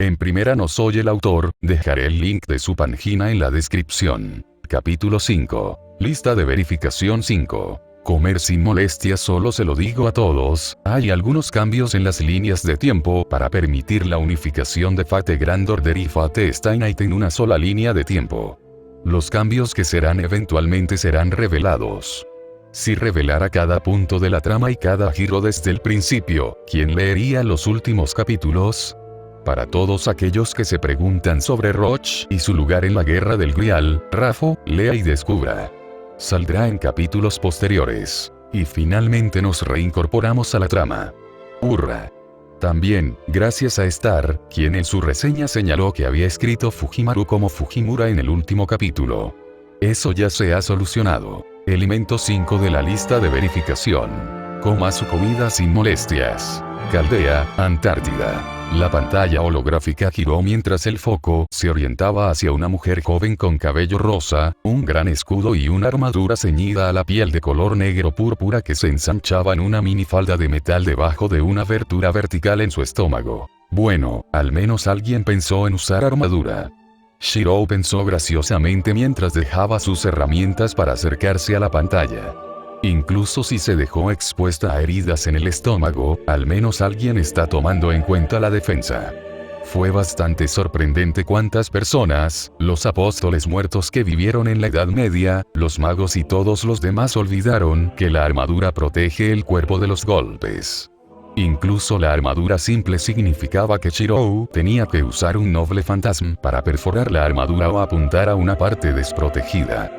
En primera no soy el autor, dejaré el link de su página en la descripción. Capítulo 5. Lista de verificación 5. Comer sin molestias. Solo se lo digo a todos, hay algunos cambios en las líneas de tiempo para permitir la unificación de Fate Grand Order y Fate Stay en una sola línea de tiempo. Los cambios que serán eventualmente serán revelados. Si revelara cada punto de la trama y cada giro desde el principio, ¿quién leería los últimos capítulos? Para todos aquellos que se preguntan sobre Roach y su lugar en la Guerra del Grial, Rafo, lea y descubra. Saldrá en capítulos posteriores. Y finalmente nos reincorporamos a la trama. ¡Hurra! También, gracias a Star, quien en su reseña señaló que había escrito Fujimaru como Fujimura en el último capítulo. Eso ya se ha solucionado. Elemento 5 de la lista de verificación. Coma su comida sin molestias. Caldea, Antártida. La pantalla holográfica giró mientras el foco se orientaba hacia una mujer joven con cabello rosa, un gran escudo y una armadura ceñida a la piel de color negro púrpura que se ensanchaba en una minifalda de metal debajo de una abertura vertical en su estómago. Bueno, al menos alguien pensó en usar armadura. Shirou pensó graciosamente mientras dejaba sus herramientas para acercarse a la pantalla. Incluso si se dejó expuesta a heridas en el estómago, al menos alguien está tomando en cuenta la defensa. Fue bastante sorprendente cuántas personas, los apóstoles muertos que vivieron en la Edad Media, los magos y todos los demás olvidaron que la armadura protege el cuerpo de los golpes. Incluso la armadura simple significaba que Shirou tenía que usar un noble fantasma para perforar la armadura o apuntar a una parte desprotegida.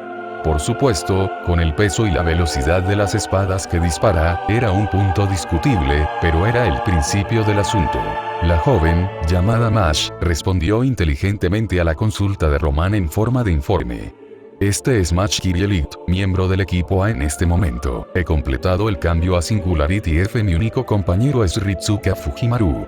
Por supuesto, con el peso y la velocidad de las espadas que dispara, era un punto discutible, pero era el principio del asunto. La joven, llamada Mash, respondió inteligentemente a la consulta de Roman en forma de informe. Este es Mash Kirielit, miembro del equipo A en este momento. He completado el cambio a Singularity F. Mi único compañero es Ritsuka Fujimaru.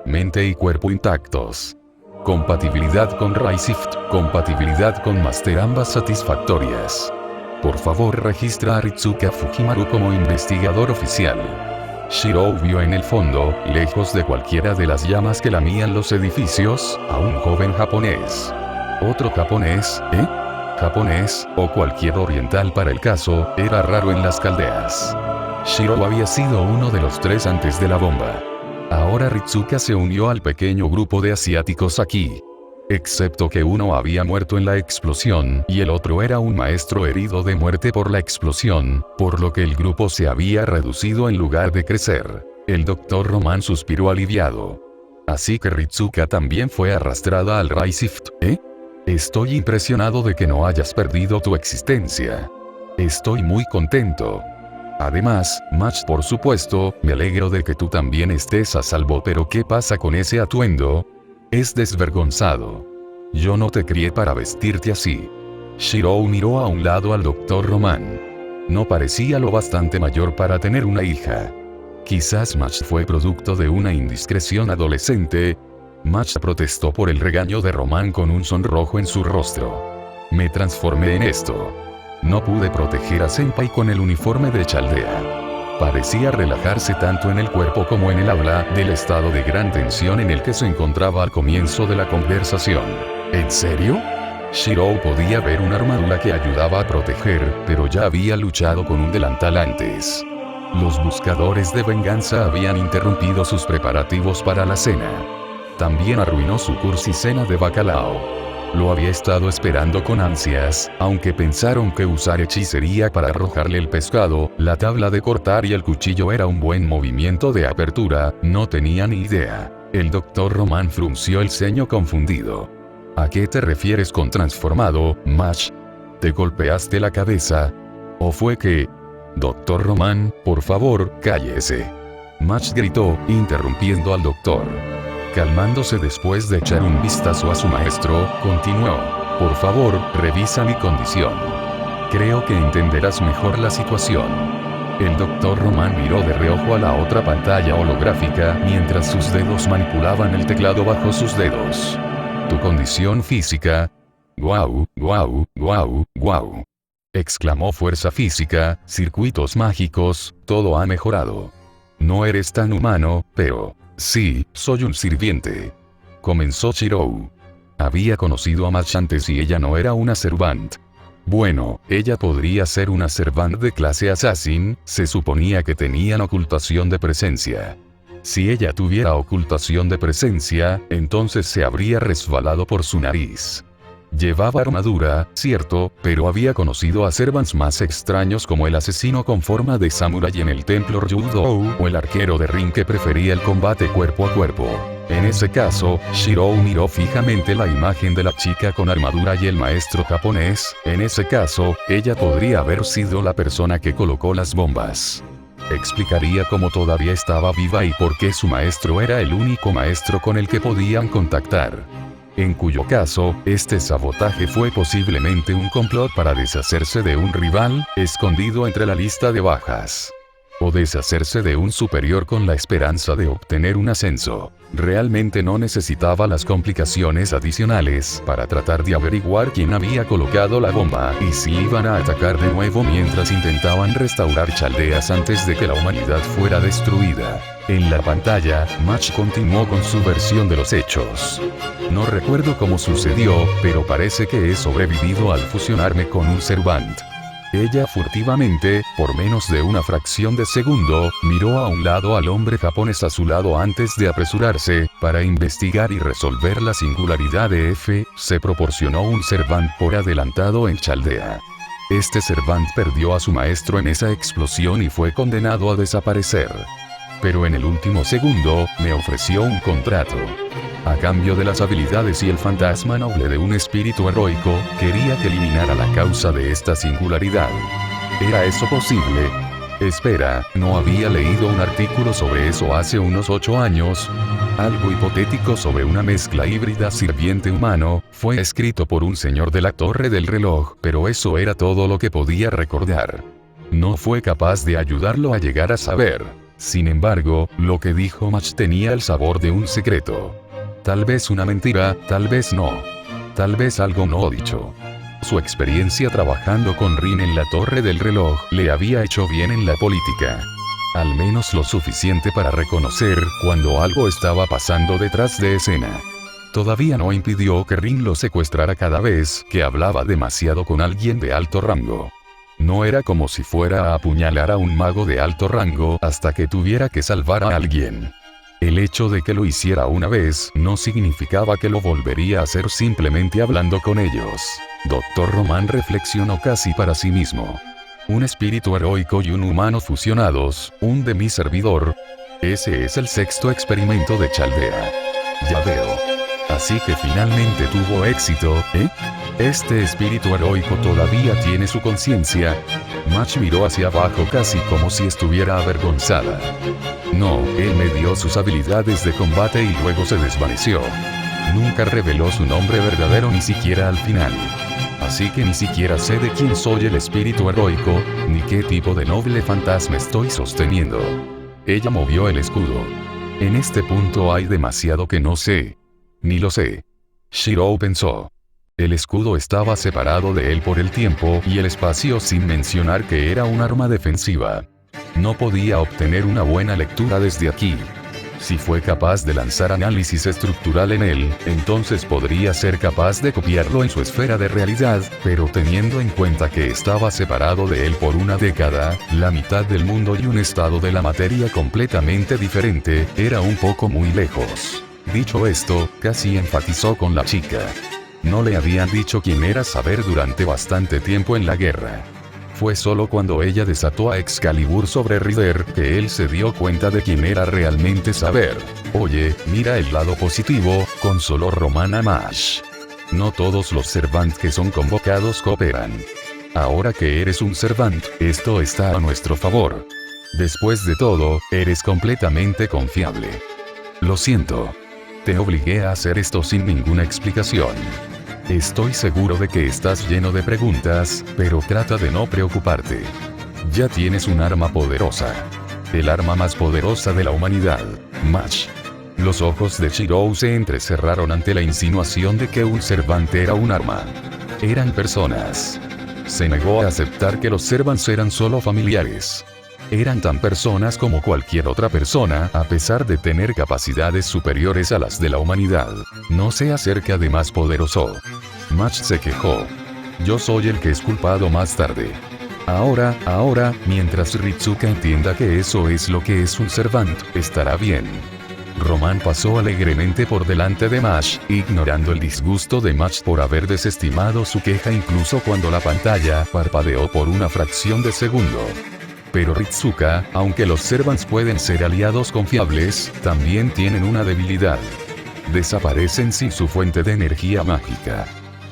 Mente y cuerpo intactos. Compatibilidad con Raisift, compatibilidad con Master, ambas satisfactorias. Por favor registra a Ritsuka Fujimaru como investigador oficial. Shirou vio en el fondo, lejos de cualquiera de las llamas que lamían los edificios, a un joven japonés. ¿Otro japonés, japonés, o cualquier oriental para el caso, era raro en las caldeas. Shirou había sido uno de los 3 antes de la bomba. Ahora Ritsuka se unió al pequeño grupo de asiáticos aquí. Excepto que uno había muerto en la explosión y el otro era un maestro herido de muerte por la explosión, por lo que el grupo se había reducido en lugar de crecer. El Dr. Roman suspiró aliviado. Así que Ritsuka también fue arrastrada al Raisift, Estoy impresionado de que no hayas perdido tu existencia. Estoy muy contento. Además, Mash, por supuesto, me alegro de que tú también estés a salvo, pero ¿qué pasa con ese atuendo? Es desvergonzado. Yo no te crié para vestirte así. Shirou miró a un lado al Dr. Roman. No parecía lo bastante mayor para tener una hija. Quizás Mash fue producto de una indiscreción adolescente. Mash protestó por el regaño de Roman con un sonrojo en su rostro. Me transformé en esto. No pude proteger a Senpai con el uniforme de Chaldea. Parecía relajarse tanto en el cuerpo como en el habla, del estado de gran tensión en el que se encontraba al comienzo de la conversación. ¿En serio? Shirou podía ver una armadura que ayudaba a proteger, pero ya había luchado con un delantal antes. Los buscadores de venganza habían interrumpido sus preparativos para la cena. También arruinó su cursi cena de bacalao. Lo había estado esperando con ansias, aunque pensaron que usar hechicería para arrojarle el pescado, la tabla de cortar y el cuchillo era un buen movimiento de apertura, no tenían ni idea. El Dr. Roman frunció el ceño confundido. ¿A qué te refieres con transformado, Mash? ¿Te golpeaste la cabeza? ¿O fue que...? Dr. Roman, por favor, cállese. Mash gritó, interrumpiendo al doctor. Calmándose después de echar un vistazo a su maestro, continuó. Por favor, revisa mi condición. Creo que entenderás mejor la situación. El Dr. Roman miró de reojo a la otra pantalla holográfica mientras sus dedos manipulaban el teclado bajo sus dedos. Tu condición física. Guau, guau, guau, guau. Exclamó fuerza física, circuitos mágicos, todo ha mejorado. No eres tan humano, pero... sí, soy un sirviente. comenzó Shirou. Había conocido a Match antes y ella no era una servant. Bueno, ella podría ser una servant de clase assassin, se suponía que tenían ocultación de presencia. Si ella tuviera ocultación de presencia, entonces se habría resbalado por su nariz. Llevaba armadura, cierto, pero había conocido a servants más extraños como el asesino con forma de samurái en el templo Ryudou, o el arquero de ring que prefería el combate cuerpo a cuerpo. En ese caso, Shirou miró fijamente la imagen de la chica con armadura y el maestro japonés. En ese caso, ella podría haber sido la persona que colocó las bombas. Explicaría cómo todavía estaba viva y por qué su maestro era el único maestro con el que podían contactar. En cuyo caso, este sabotaje fue posiblemente un complot para deshacerse de un rival, escondido entre la lista de bajas. O deshacerse de un superior con la esperanza de obtener un ascenso. Realmente no necesitaba las complicaciones adicionales para tratar de averiguar quién había colocado la bomba y si iban a atacar de nuevo mientras intentaban restaurar Chaldeas antes de que la humanidad fuera destruida. En la pantalla, Match continuó con su versión de los hechos. No recuerdo cómo sucedió, pero parece que he sobrevivido al fusionarme con un servant. Ella furtivamente, por menos de una fracción de segundo, miró a un lado al hombre japonés a su lado antes de apresurarse, para investigar y resolver la singularidad de F, se proporcionó un servant por adelantado en Chaldea. Este servant perdió a su maestro en esa explosión y fue condenado a desaparecer. Pero en el último segundo, me ofreció un contrato. A cambio de las habilidades y el fantasma noble de un espíritu heroico, quería que eliminara la causa de esta singularidad. ¿Era eso posible? Espera, ¿no había leído un artículo sobre eso hace unos 8 años? Algo hipotético sobre una mezcla híbrida sirviente-humano, fue escrito por un señor de la Torre del Reloj, pero eso era todo lo que podía recordar. No fue capaz de ayudarlo a llegar a saber. Sin embargo, lo que dijo Match tenía el sabor de un secreto. Tal vez una mentira, tal vez no. Tal vez algo no dicho. Su experiencia trabajando con Rin en la Torre del Reloj le había hecho bien en la política. Al menos lo suficiente para reconocer cuando algo estaba pasando detrás de escena. Todavía no impidió que Rin lo secuestrara cada vez que hablaba demasiado con alguien de alto rango. No era como si fuera a apuñalar a un mago de alto rango hasta que tuviera que salvar a alguien. El hecho de que lo hiciera una vez no significaba que lo volvería a hacer simplemente hablando con ellos. Dr. Roman reflexionó casi para sí mismo. Un espíritu heroico y un humano fusionados, un demi-servidor. Ese es el sexto experimento de Chaldea. Ya veo. Así que finalmente tuvo éxito, ¿eh? Este espíritu heroico todavía tiene su conciencia. Match miró hacia abajo casi como si estuviera avergonzada. No, él me dio sus habilidades de combate y luego se desvaneció. Nunca reveló su nombre verdadero ni siquiera al final. Así que ni siquiera sé de quién soy el espíritu heroico, ni qué tipo de noble fantasma estoy sosteniendo. Ella movió el escudo. En este punto hay demasiado que no sé. Ni lo sé. Shirou pensó. El escudo estaba separado de él por el tiempo y el espacio sin mencionar que era un arma defensiva. No podía obtener una buena lectura desde aquí. Si fue capaz de lanzar análisis estructural en él, entonces podría ser capaz de copiarlo en su esfera de realidad, pero teniendo en cuenta que estaba separado de él por una década, la mitad del mundo y un estado de la materia completamente diferente, era un poco muy lejos. Dicho esto, casi enfatizó con la chica. No le habían dicho quién era Saber durante bastante tiempo en la guerra. Fue solo cuando ella desató a Excalibur sobre Rider que él se dio cuenta de quién era realmente Saber. Oye, mira el lado positivo, consoló Romana Match. No todos los servants que son convocados cooperan. Ahora que eres un servant, esto está a nuestro favor. Después de todo, eres completamente confiable. Lo siento. Te obligué a hacer esto sin ninguna explicación. Estoy seguro de que estás lleno de preguntas, pero trata de no preocuparte. Ya tienes un arma poderosa. El arma más poderosa de la humanidad, Match. Los ojos de Shirou se entrecerraron ante la insinuación de que un servante era un arma. Eran personas. Se negó a aceptar que los servants eran solo familiares. Eran tan personas como cualquier otra persona, a pesar de tener capacidades superiores a las de la humanidad. No se acerca de más poderoso. Mach se quejó. Yo soy el que es culpado más tarde. Ahora, mientras Ritsuka entienda que eso es lo que es un Servant, estará bien. Roman pasó alegremente por delante de Mash, ignorando el disgusto de Mash por haber desestimado su queja incluso cuando la pantalla parpadeó por una fracción de segundo. Pero Ritsuka, aunque los Servants pueden ser aliados confiables, también tienen una debilidad. Desaparecen sin su fuente de energía mágica.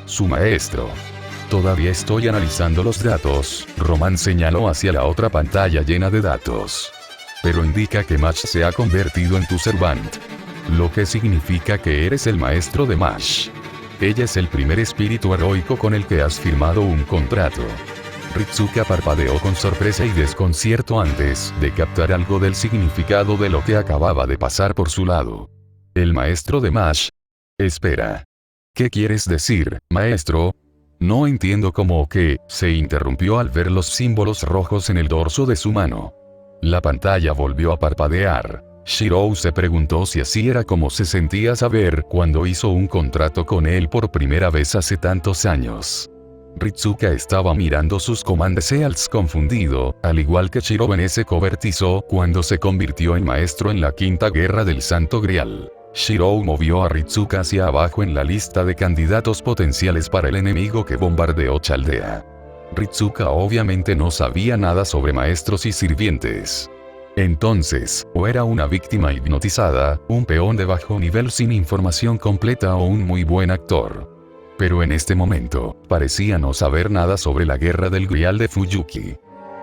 Su maestro. Todavía estoy analizando los datos, Roman señaló hacia la otra pantalla llena de datos. Pero indica que Mash se ha convertido en tu Servant. Lo que significa que eres el maestro de Mash. Ella es el primer espíritu heroico con el que has firmado un contrato. Ritsuka parpadeó con sorpresa y desconcierto antes de captar algo del significado de lo que acababa de pasar por su lado. ¿El maestro de Mash? Espera. ¿Qué quieres decir, maestro? No entiendo cómo que, se interrumpió al ver los símbolos rojos en el dorso de su mano. La pantalla volvió a parpadear. Shirou se preguntó si así era como se sentía saber cuando hizo un contrato con él por primera vez hace tantos años. Ritsuka estaba mirando sus Command Seals confundido, al igual que Shirou en ese cobertizo cuando se convirtió en maestro en la Quinta Guerra del Santo Grial. Shirou movió a Ritsuka hacia abajo en la lista de candidatos potenciales para el enemigo que bombardeó Chaldea. Ritsuka obviamente no sabía nada sobre maestros y sirvientes. Entonces, o era una víctima hipnotizada, un peón de bajo nivel sin información completa o un muy buen actor. Pero en este momento, parecía no saber nada sobre la guerra del Grial de Fuyuki.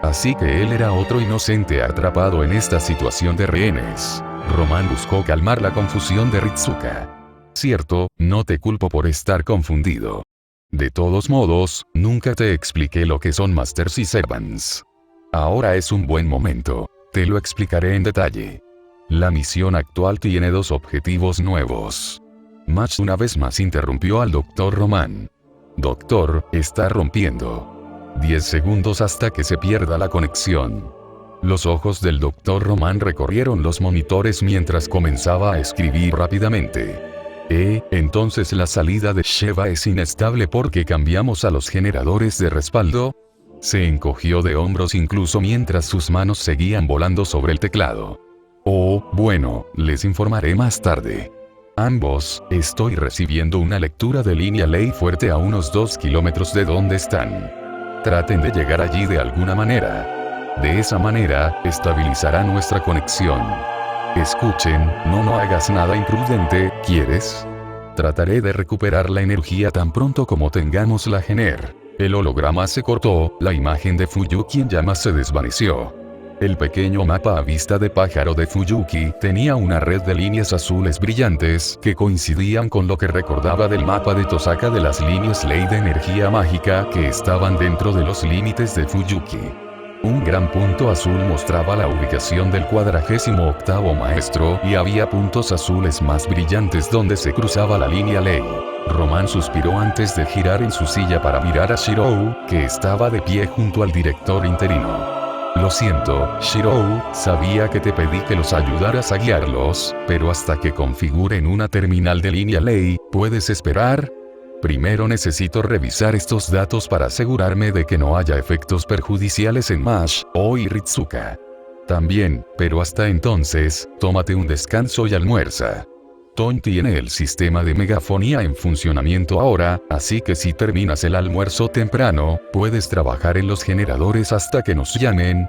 Así que él era otro inocente atrapado en esta situación de rehenes. Roman buscó calmar la confusión de Ritsuka. Cierto, no te culpo por estar confundido. De todos modos, nunca te expliqué lo que son Masters y Servants. Ahora es un buen momento. Te lo explicaré en detalle. La misión actual tiene dos objetivos nuevos. Match una vez más interrumpió al Dr. Roman. Doctor, está rompiendo. 10 segundos hasta que se pierda la conexión. Los ojos del Dr. Roman recorrieron los monitores mientras comenzaba a escribir rápidamente. Entonces la salida de Sheva es inestable porque cambiamos a los generadores de respaldo. Se encogió de hombros incluso mientras sus manos seguían volando sobre el teclado. Oh, bueno, les informaré más tarde. Ambos, estoy recibiendo una lectura de línea ley fuerte a unos 2 kilómetros de donde están. Traten de llegar allí de alguna manera. De esa manera, estabilizará nuestra conexión. Escuchen, no hagas nada imprudente, ¿quieres? Trataré de recuperar la energía tan pronto como tengamos la gener. El holograma se cortó, la imagen de Fuyuki en llamas se desvaneció. El pequeño mapa a vista de pájaro de Fuyuki tenía una red de líneas azules brillantes que coincidían con lo que recordaba del mapa de Tosaka de las líneas ley de energía mágica que estaban dentro de los límites de Fuyuki. Un gran punto azul mostraba la ubicación del 48º maestro y había puntos azules más brillantes donde se cruzaba la línea ley. Roman suspiró antes de girar en su silla para mirar a Shirou, que estaba de pie junto al director interino. Lo siento, Shirou, sabía que te pedí que los ayudaras a guiarlos, pero hasta que configuren una terminal de línea ley, ¿puedes esperar? Primero necesito revisar estos datos para asegurarme de que no haya efectos perjudiciales en Mash, y Ritsuka. También, pero hasta entonces, tómate un descanso y almuerza. Ton tiene el sistema de megafonía en funcionamiento ahora, así que si terminas el almuerzo temprano, puedes trabajar en los generadores hasta que nos llamen.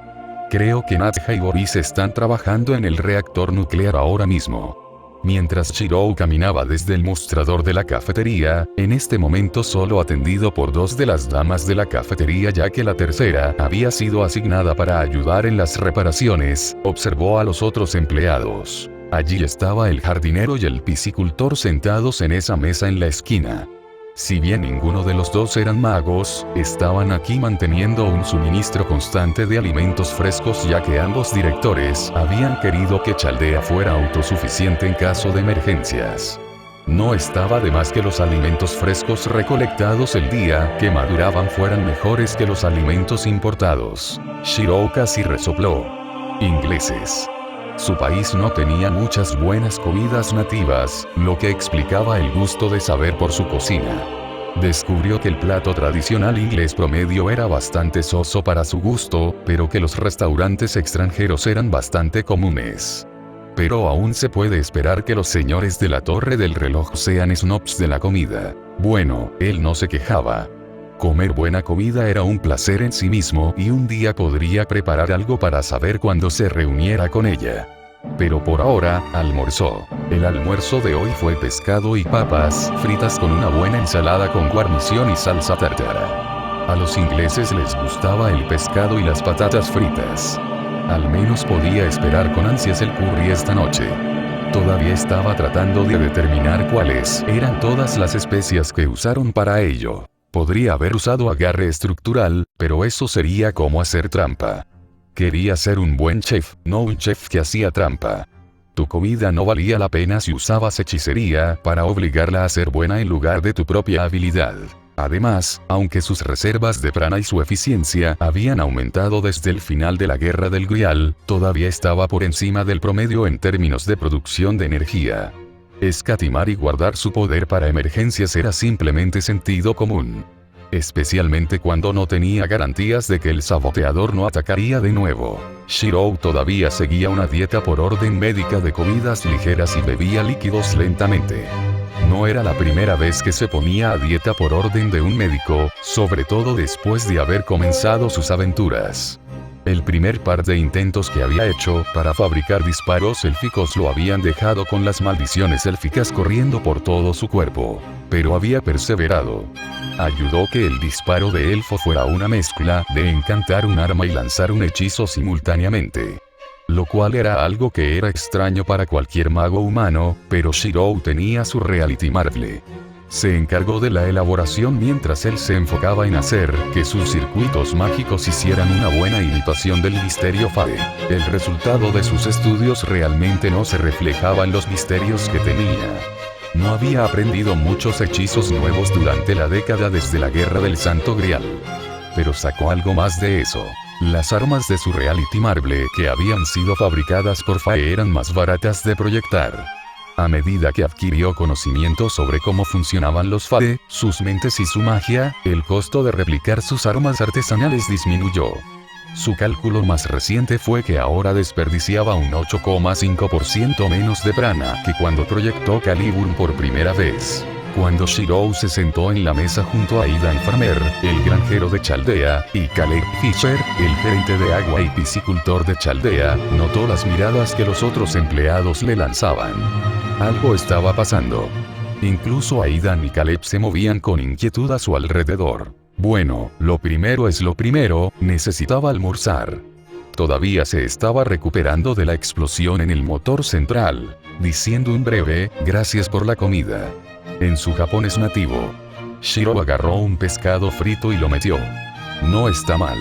Creo que Nadja y Boris están trabajando en el reactor nuclear ahora mismo. Mientras Shirou caminaba desde el mostrador de la cafetería, en este momento solo atendido por 2 de las damas de la cafetería ya que la tercera había sido asignada para ayudar en las reparaciones, observó a los otros empleados. Allí estaba el jardinero y el piscicultor sentados en esa mesa en la esquina. Si bien ninguno de los dos eran magos, estaban aquí manteniendo un suministro constante de alimentos frescos ya que ambos directores habían querido que Chaldea fuera autosuficiente en caso de emergencias. No estaba de más que los alimentos frescos recolectados el día que maduraban fueran mejores que los alimentos importados. Shirou casi resopló. Ingleses. Su país no tenía muchas buenas comidas nativas, lo que explicaba el gusto de saber por su cocina. Descubrió que el plato tradicional inglés promedio era bastante soso para su gusto, pero que los restaurantes extranjeros eran bastante comunes. Pero aún se puede esperar que los señores de la torre del reloj sean snobs de la comida. Bueno, él no se quejaba. Comer buena comida era un placer en sí mismo y un día podría preparar algo para saber cuando se reuniera con ella. Pero por ahora, almorzó. El almuerzo de hoy fue pescado y papas fritas con una buena ensalada con guarnición y salsa tártara. A los ingleses les gustaba el pescado y las patatas fritas. Al menos podía esperar con ansias el curry esta noche. Todavía estaba tratando de determinar cuáles eran todas las especias que usaron para ello. Podría haber usado agarre estructural, pero eso sería como hacer trampa. Quería ser un buen chef, no un chef que hacía trampa. Tu comida no valía la pena si usabas hechicería para obligarla a ser buena en lugar de tu propia habilidad. Además, aunque sus reservas de prana y su eficiencia habían aumentado desde el final de la Guerra del Grial, todavía estaba por encima del promedio en términos de producción de energía. Escatimar y guardar su poder para emergencias era simplemente sentido común. Especialmente cuando no tenía garantías de que el saboteador no atacaría de nuevo. Shirou todavía seguía una dieta por orden médica de comidas ligeras y bebía líquidos lentamente. No era la primera vez que se ponía a dieta por orden de un médico, sobre todo después de haber comenzado sus aventuras. El primer par de intentos que había hecho para fabricar disparos élficos lo habían dejado con las maldiciones élficas corriendo por todo su cuerpo. Pero había perseverado. Ayudó que el disparo de elfo fuera una mezcla de encantar un arma y lanzar un hechizo simultáneamente. Lo cual era algo que era extraño para cualquier mago humano, pero Shirou tenía su Reality Marble. Se encargó de la elaboración mientras él se enfocaba en hacer que sus circuitos mágicos hicieran una buena imitación del misterio Fade. El resultado de sus estudios realmente no se reflejaba en los misterios que tenía. No había aprendido muchos hechizos nuevos durante la década desde la Guerra del Santo Grial. Pero sacó algo más de eso. Las armas de su Reality Marble que habían sido fabricadas por Fae eran más baratas de proyectar. A medida que adquirió conocimiento sobre cómo funcionaban los Fade, sus mentes y su magia, el costo de replicar sus armas artesanales disminuyó. Su cálculo más reciente fue que ahora desperdiciaba un 8,5% menos de prana que cuando proyectó Caliburn por primera vez. Cuando Shirou se sentó en la mesa junto a Aidan Farmer, el granjero de Chaldea, y Caleb Fisher, el gerente de agua y piscicultor de Chaldea, notó las miradas que los otros empleados le lanzaban. Algo estaba pasando. Incluso Aidan y Caleb se movían con inquietud a su alrededor. Bueno, lo primero es lo primero, necesitaba almorzar. Todavía se estaba recuperando de la explosión en el motor central, diciendo un breve, gracias por la comida. En su japonés nativo. Shirou agarró un pescado frito y lo metió. No está mal.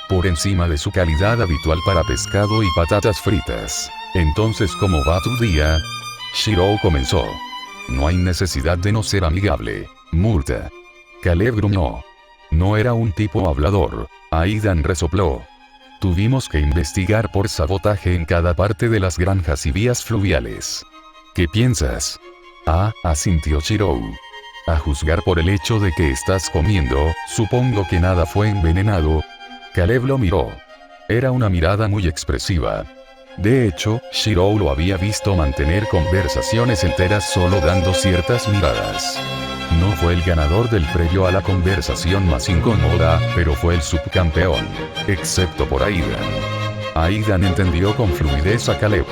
Por encima de su calidad habitual para pescado y patatas fritas. Entonces, ¿cómo va tu día? Shirou comenzó. No hay necesidad de no ser amigable. Murta. Caleb gruñó. No era un tipo hablador. Aidan resopló. Tuvimos que investigar por sabotaje en cada parte de las granjas y vías fluviales. ¿Qué piensas? Asintió Shirou. A juzgar por el hecho de que estás comiendo, supongo que nada fue envenenado. Caleb lo miró. Era una mirada muy expresiva. De hecho, Shirou lo había visto mantener conversaciones enteras solo dando ciertas miradas. No fue el ganador del premio a la conversación más incómoda, pero fue el subcampeón. Excepto por Aidan. Aidan entendió con fluidez a Caleb.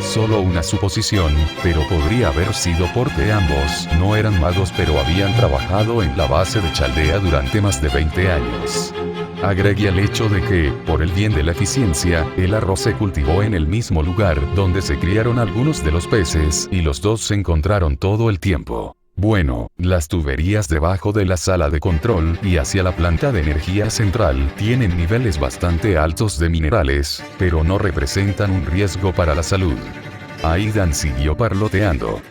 Solo una suposición, pero podría haber sido porque ambos no eran magos pero habían trabajado en la base de Chaldea durante más de 20 años. Agregue al hecho de que, por el bien de la eficiencia, el arroz se cultivó en el mismo lugar donde se criaron algunos de los peces y los dos se encontraron todo el tiempo. Bueno, las tuberías debajo de la sala de control y hacia la planta de energía central tienen niveles bastante altos de minerales, pero no representan un riesgo para la salud. Aidan siguió parloteando.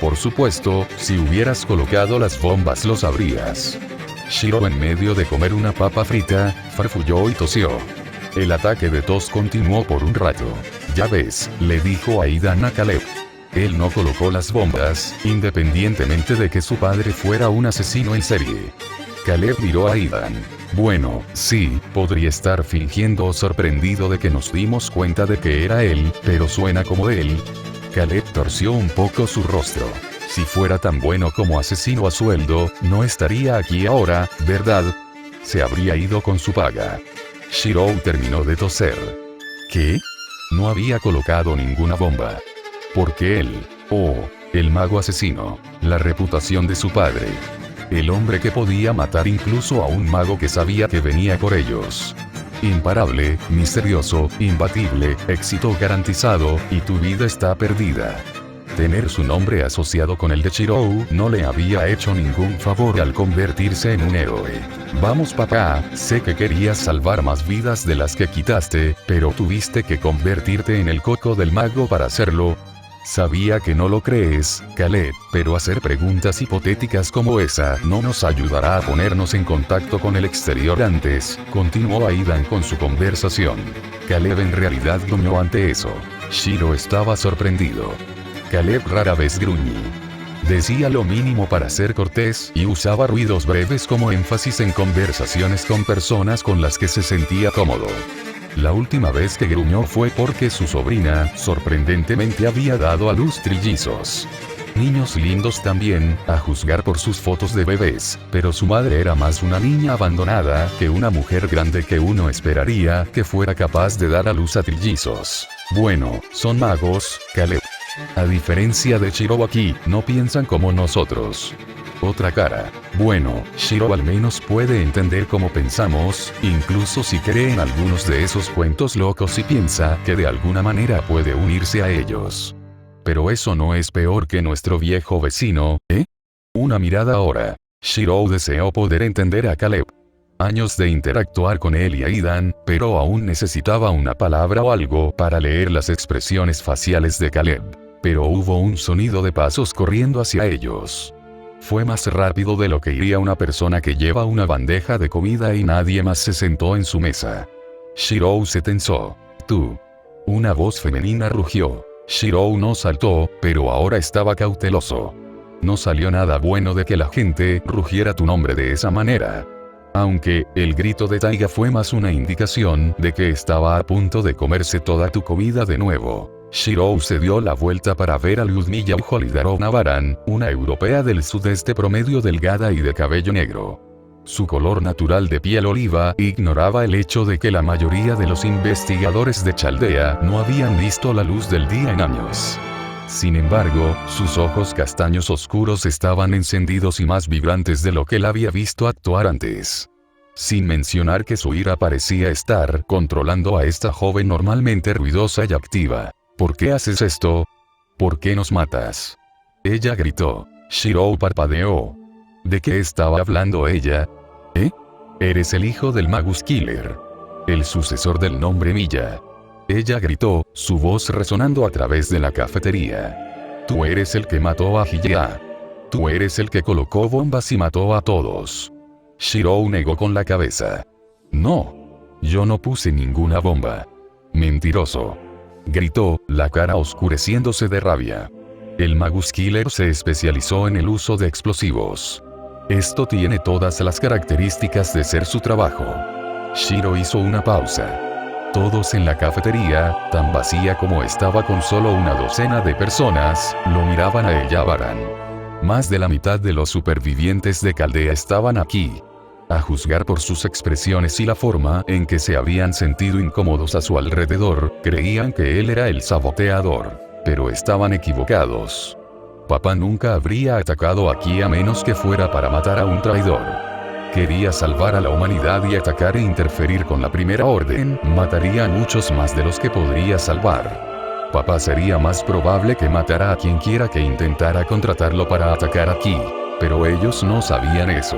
Por supuesto, si hubieras colocado las bombas lo sabrías. Shiro, en medio de comer una papa frita, farfulló y tosió. El ataque de tos continuó por un rato. Ya ves, le dijo Aidan a Caleb. Él no colocó las bombas, independientemente de que su padre fuera un asesino en serie. Caleb miró a Aidan. Bueno, sí, podría estar fingiendo o sorprendido de que nos dimos cuenta de que era él, pero suena como él. Caleb torció un poco su rostro. Si fuera tan bueno como asesino a sueldo, no estaría aquí ahora, ¿verdad? Se habría ido con su paga. Shiro terminó de toser. ¿Qué? No había colocado ninguna bomba. Porque él, el mago asesino, la reputación de su padre. El hombre que podía matar incluso a un mago que sabía que venía por ellos. Imparable, misterioso, imbatible, éxito garantizado, y tu vida está perdida. Tener su nombre asociado con el de Shirou no le había hecho ningún favor al convertirse en un héroe. Vamos papá, sé que querías salvar más vidas de las que quitaste, pero tuviste que convertirte en el coco del mago para hacerlo. Sabía que no lo crees, Caleb, pero hacer preguntas hipotéticas como esa no nos ayudará a ponernos en contacto con el exterior antes, continuó Aidan con su conversación. Caleb en realidad gruñó ante eso. Shiro estaba sorprendido. Caleb rara vez gruñía. Decía lo mínimo para ser cortés y usaba ruidos breves como énfasis en conversaciones con personas con las que se sentía cómodo. La última vez que gruñó fue porque su sobrina, sorprendentemente, había dado a luz trillizos. Niños lindos también, a juzgar por sus fotos de bebés, pero su madre era más una niña abandonada que una mujer grande que uno esperaría que fuera capaz de dar a luz a trillizos. Bueno, son magos, Caleb. A diferencia de Shiro aquí, no piensan como nosotros. Otra cara. Bueno, Shiro al menos puede entender cómo pensamos, incluso si cree en algunos de esos cuentos locos y piensa que de alguna manera puede unirse a ellos. Pero eso no es peor que nuestro viejo vecino, ¿eh? Una mirada ahora. Shiro deseó poder entender a Caleb. Años de interactuar con él y Aidan, pero aún necesitaba una palabra o algo para leer las expresiones faciales de Caleb. Pero hubo un sonido de pasos corriendo hacia ellos. Fue más rápido de lo que iría una persona que lleva una bandeja de comida y nadie más se sentó en su mesa. Shiro se tensó. Tú. Una voz femenina rugió. Shiro no saltó, pero ahora estaba cauteloso. No salió nada bueno de que la gente rugiera tu nombre de esa manera. Aunque, el grito de Taiga fue más una indicación de que estaba a punto de comerse toda tu comida de nuevo. Shiro se dio la vuelta para ver a Lyudmila Holidarovna Varan, una europea del sudeste promedio delgada y de cabello negro. Su color natural de piel oliva ignoraba el hecho de que la mayoría de los investigadores de Chaldea no habían visto la luz del día en años. Sin embargo, sus ojos castaños oscuros estaban encendidos y más vibrantes de lo que él había visto actuar antes. Sin mencionar que su ira parecía estar controlando a esta joven normalmente ruidosa y activa. ¿Por qué haces esto? ¿Por qué nos matas? Ella gritó. Shiro parpadeó. ¿De qué estaba hablando ella? ¿Eh? Eres el hijo del Magus Killer. El sucesor del nombre Milla. Ella gritó, su voz resonando a través de la cafetería. Tú eres el que mató a Hiya. Tú eres el que colocó bombas y mató a todos. Shiro negó con la cabeza. No. Yo no puse ninguna bomba. Mentiroso. Gritó, la cara oscureciéndose de rabia. El Magus Killer se especializó en el uso de explosivos. Esto tiene todas las características de ser su trabajo. Shiro hizo una pausa. Todos en la cafetería, tan vacía como estaba con solo una docena de personas, lo miraban a ella Varan. Más de la mitad de los supervivientes de Caldea estaban aquí. A juzgar por sus expresiones y la forma en que se habían sentido incómodos a su alrededor, creían que él era el saboteador. Pero estaban equivocados. Papá nunca habría atacado aquí a menos que fuera para matar a un traidor. Quería salvar a la humanidad y atacar e interferir con la Primera Orden, mataría a muchos más de los que podría salvar. Papá sería más probable que matara a quien quiera que intentara contratarlo para atacar aquí. Pero ellos no sabían eso.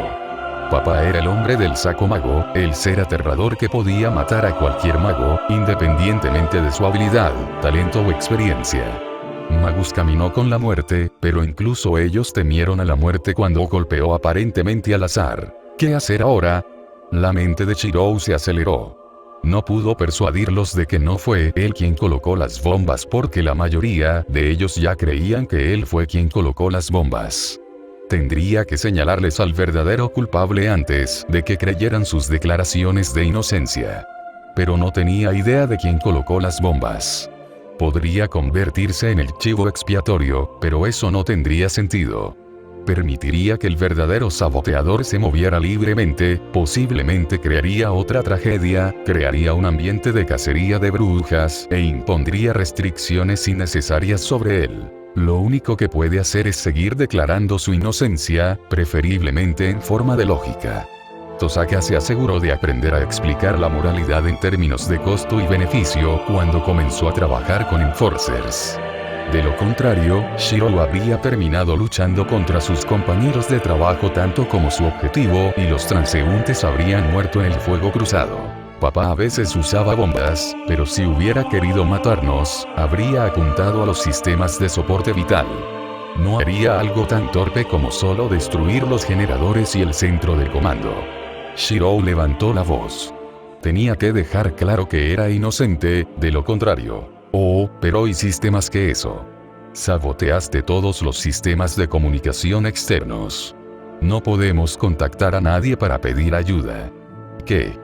Papá era el hombre del saco mago, el ser aterrador que podía matar a cualquier mago, independientemente de su habilidad, talento o experiencia. Magus caminó con la muerte, pero incluso ellos temieron a la muerte cuando golpeó aparentemente al azar. ¿Qué hacer ahora? La mente de Shirou se aceleró. No pudo persuadirlos de que no fue él quien colocó las bombas porque la mayoría de ellos ya creían que él fue quien colocó las bombas. Tendría que señalarles al verdadero culpable antes de que creyeran sus declaraciones de inocencia. Pero no tenía idea de quién colocó las bombas. Podría convertirse en el chivo expiatorio, pero eso no tendría sentido. Permitiría que el verdadero saboteador se moviera libremente, posiblemente crearía otra tragedia, crearía un ambiente de cacería de brujas, e impondría restricciones innecesarias sobre él. Lo único que puede hacer es seguir declarando su inocencia, preferiblemente en forma de lógica. Tosaka se aseguró de aprender a explicar la moralidad en términos de costo y beneficio cuando comenzó a trabajar con Enforcers. De lo contrario, Shirou habría terminado luchando contra sus compañeros de trabajo tanto como su objetivo y los transeúntes habrían muerto en el fuego cruzado. Papá a veces usaba bombas, pero si hubiera querido matarnos, habría apuntado a los sistemas de soporte vital. No haría algo tan torpe como solo destruir los generadores y el centro del comando. Shirou levantó la voz. Tenía que dejar claro que era inocente, de lo contrario. Oh, pero hiciste más que eso. Saboteaste todos los sistemas de comunicación externos. No podemos contactar a nadie para pedir ayuda. ¿Qué?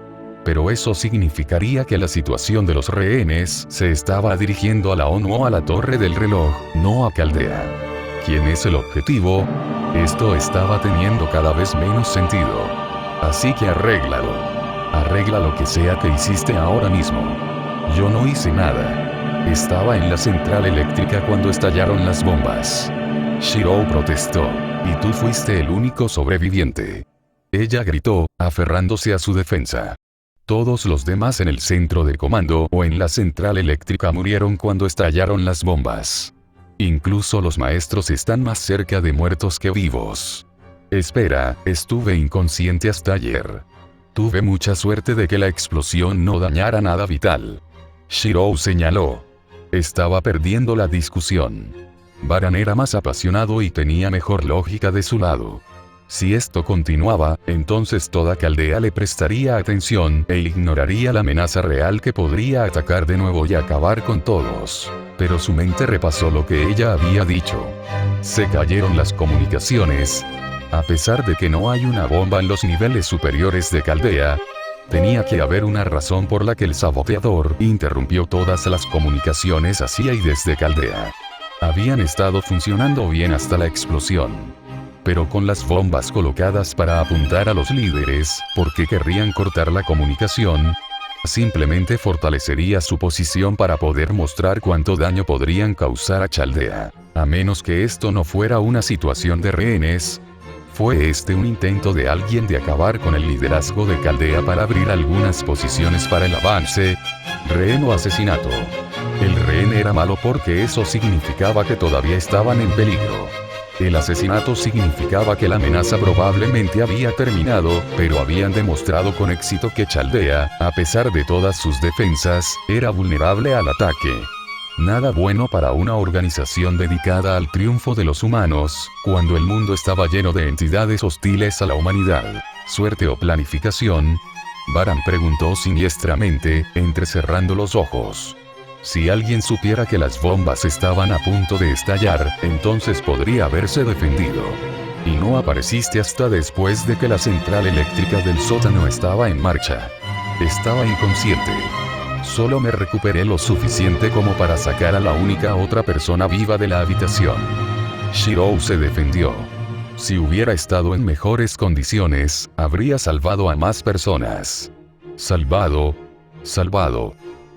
Pero eso significaría que la situación de los rehenes se estaba dirigiendo a la ONU o a la torre del reloj, no a Caldea. ¿Quién es el objetivo? Esto estaba teniendo cada vez menos sentido. Así que arréglalo. Arregla lo que sea que hiciste ahora mismo. Yo no hice nada. Estaba en la central eléctrica cuando estallaron las bombas. Shirou protestó. Y tú fuiste el único sobreviviente. Ella gritó, aferrándose a su defensa. Todos los demás en el centro de comando o en la central eléctrica murieron cuando estallaron las bombas. Incluso los maestros están más cerca de muertos que vivos. Espera, estuve inconsciente hasta ayer. Tuve mucha suerte de que la explosión no dañara nada vital. Shirou señaló. Estaba perdiendo la discusión. Baran era más apasionado y tenía mejor lógica de su lado. Si esto continuaba, entonces toda Caldea le prestaría atención e ignoraría la amenaza real que podría atacar de nuevo y acabar con todos. Pero su mente repasó lo que ella había dicho. Se cayeron las comunicaciones. A pesar de que no hay una bomba en los niveles superiores de Caldea, tenía que haber una razón por la que el saboteador interrumpió todas las comunicaciones hacia y desde Caldea. Habían estado funcionando bien hasta la explosión. Pero con las bombas colocadas para apuntar a los líderes, ¿por qué querrían cortar la comunicación? Simplemente fortalecería su posición para poder mostrar cuánto daño podrían causar a Chaldea. A menos que esto no fuera una situación de rehenes. ¿Fue este un intento de alguien de acabar con el liderazgo de Caldea para abrir algunas posiciones para el avance? Rehén o asesinato. El rehén era malo porque eso significaba que todavía estaban en peligro. El asesinato significaba que la amenaza probablemente había terminado, pero habían demostrado con éxito que Chaldea, a pesar de todas sus defensas, era vulnerable al ataque. Nada bueno para una organización dedicada al triunfo de los humanos, cuando el mundo estaba lleno de entidades hostiles a la humanidad. ¿Suerte o planificación? Baran preguntó siniestramente, entrecerrando los ojos. Si alguien supiera que las bombas estaban a punto de estallar, entonces podría haberse defendido. Y no apareciste hasta después de que la central eléctrica del sótano estaba en marcha. Estaba inconsciente. Solo me recuperé lo suficiente como para sacar a la única otra persona viva de la habitación. Shirou se defendió. Si hubiera estado en mejores condiciones, habría salvado a más personas. Salvado.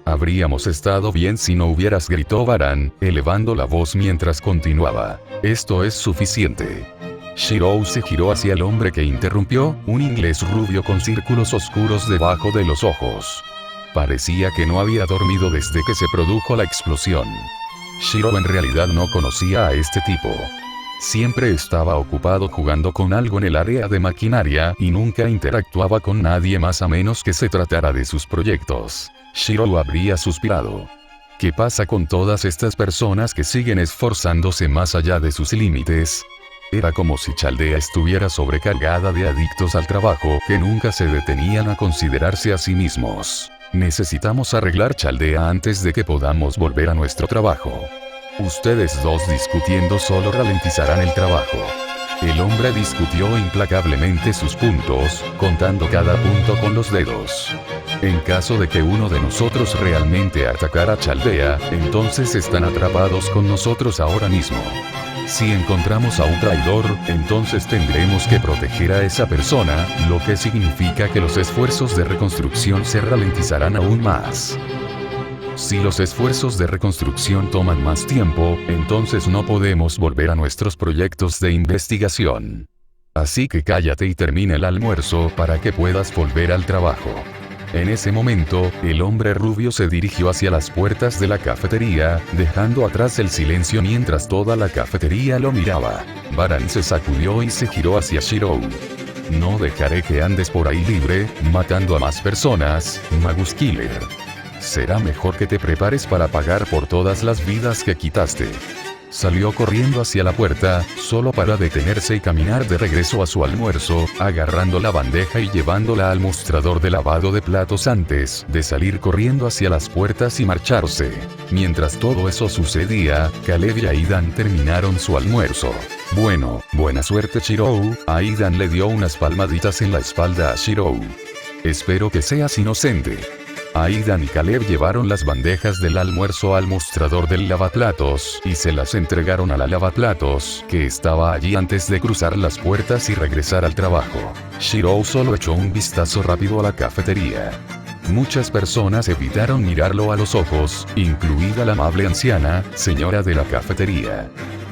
Habríamos estado bien si no hubieras, gritó Baran, elevando la voz mientras continuaba. Esto es suficiente. Shirou se giró hacia el hombre que interrumpió, un inglés rubio con círculos oscuros debajo de los ojos. Parecía que no había dormido desde que se produjo la explosión. Shirou en realidad no conocía a este tipo. Siempre estaba ocupado jugando con algo en el área de maquinaria y nunca interactuaba con nadie más a menos que se tratara de sus proyectos. Shirou habría suspirado. ¿Qué pasa con todas estas personas que siguen esforzándose más allá de sus límites? Era como si Chaldea estuviera sobrecargada de adictos al trabajo que nunca se detenían a considerarse a sí mismos. Necesitamos arreglar Chaldea antes de que podamos volver a nuestro trabajo. Ustedes dos discutiendo solo ralentizarán el trabajo. El hombre discutió implacablemente sus puntos, contando cada punto con los dedos. En caso de que uno de nosotros realmente atacara a Chaldea, entonces están atrapados con nosotros ahora mismo. Si encontramos a un traidor, entonces tendremos que proteger a esa persona, lo que significa que los esfuerzos de reconstrucción se ralentizarán aún más. Si los esfuerzos de reconstrucción toman más tiempo, entonces no podemos volver a nuestros proyectos de investigación. Así que cállate y termina el almuerzo para que puedas volver al trabajo. En ese momento, el hombre rubio se dirigió hacia las puertas de la cafetería, dejando atrás el silencio mientras toda la cafetería lo miraba. Baran se sacudió y se giró hacia Shirou. No dejaré que andes por ahí libre, matando a más personas, Magus Killer. Será mejor que te prepares para pagar por todas las vidas que quitaste. Salió corriendo hacia la puerta, solo para detenerse y caminar de regreso a su almuerzo, agarrando la bandeja y llevándola al mostrador de lavado de platos antes de salir corriendo hacia las puertas y marcharse. Mientras todo eso sucedía, Caleb y Aidan terminaron su almuerzo. Bueno, buena suerte Shirou. Aidan le dio unas palmaditas en la espalda a Shirou. Espero que seas inocente. Aidan y Caleb llevaron las bandejas del almuerzo al mostrador del lavaplatos y se las entregaron a la lavaplatos, que estaba allí antes de cruzar las puertas y regresar al trabajo. Shirou solo echó un vistazo rápido a la cafetería. Muchas personas evitaron mirarlo a los ojos, incluida la amable anciana, señora de la cafetería.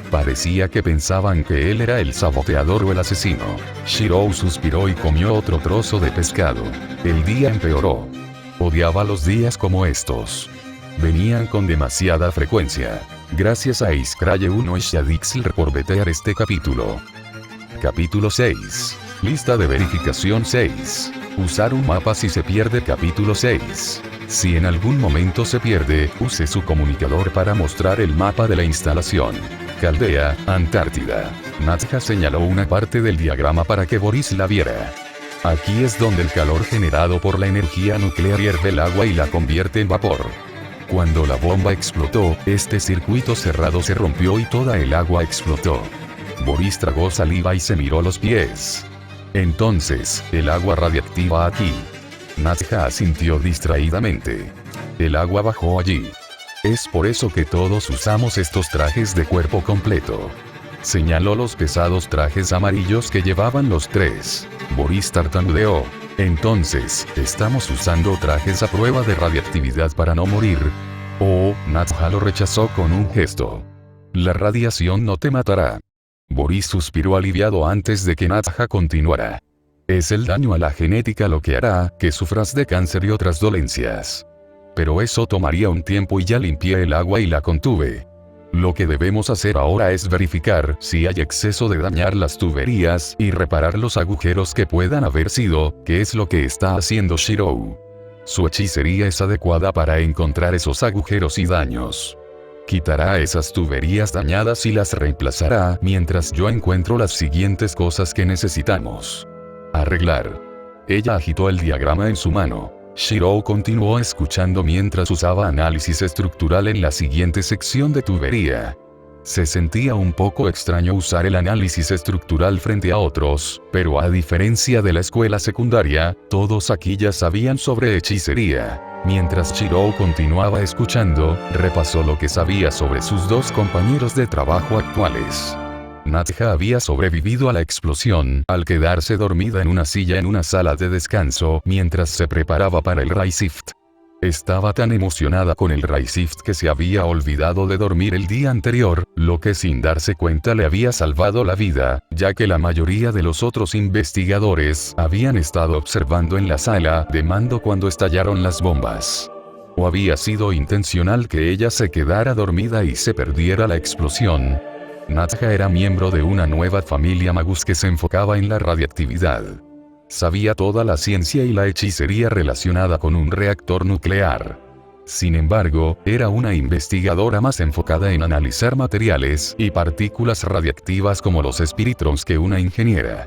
Parecía que pensaban que él era el saboteador o el asesino. Shirou suspiró y comió otro trozo de pescado. El día empeoró. Odiaba los días como estos. Venían con demasiada frecuencia. Gracias a Iskraye 1 y Shadixler por vetear este capítulo. Capítulo 6. Lista de verificación 6. Usar un mapa si se pierde. Capítulo 6. Si en algún momento se pierde, use su comunicador para mostrar el mapa de la instalación. Caldea, Antártida. Nadja señaló una parte del diagrama para que Boris la viera. Aquí es donde el calor generado por la energía nuclear hierve el agua y la convierte en vapor. Cuando la bomba explotó, este circuito cerrado se rompió y toda el agua explotó. Boris tragó saliva y se miró los pies. Entonces, el agua radiactiva aquí. Nadja asintió distraídamente. El agua bajó allí. Es por eso que todos usamos estos trajes de cuerpo completo. Señaló los pesados trajes amarillos que llevaban los tres. Boris tartamudeó. Entonces, ¿estamos usando trajes a prueba de radiactividad para no morir? Oh, Nadja lo rechazó con un gesto. La radiación no te matará. Boris suspiró aliviado antes de que Nadja continuara. Es el daño a la genética lo que hará que sufras de cáncer y otras dolencias. Pero eso tomaría un tiempo y ya limpié el agua y la contuve. Lo que debemos hacer ahora es verificar si hay exceso de dañar las tuberías y reparar los agujeros que puedan haber sido, que es lo que está haciendo Shirou. Su hechicería es adecuada para encontrar esos agujeros y daños. Quitará esas tuberías dañadas y las reemplazará mientras yo encuentro las siguientes cosas que necesitamos. Arreglar. Ella agitó el diagrama en su mano. Shirou continuó escuchando mientras usaba análisis estructural en la siguiente sección de tubería. Se sentía un poco extraño usar el análisis estructural frente a otros, pero a diferencia de la escuela secundaria, todos aquí ya sabían sobre hechicería. Mientras Shirou continuaba escuchando, repasó lo que sabía sobre sus dos compañeros de trabajo actuales. Nadja había sobrevivido a la explosión al quedarse dormida en una silla en una sala de descanso mientras se preparaba para el Raisift. Estaba tan emocionada con el Raisift que se había olvidado de dormir el día anterior, lo que sin darse cuenta le había salvado la vida, ya que la mayoría de los otros investigadores habían estado observando en la sala de mando cuando estallaron las bombas. ¿O había sido intencional que ella se quedara dormida y se perdiera la explosión? Nadja era miembro de una nueva familia Magus que se enfocaba en la radiactividad. Sabía toda la ciencia y la hechicería relacionada con un reactor nuclear. Sin embargo, era una investigadora más enfocada en analizar materiales y partículas radiactivas como los espiritrons que una ingeniera.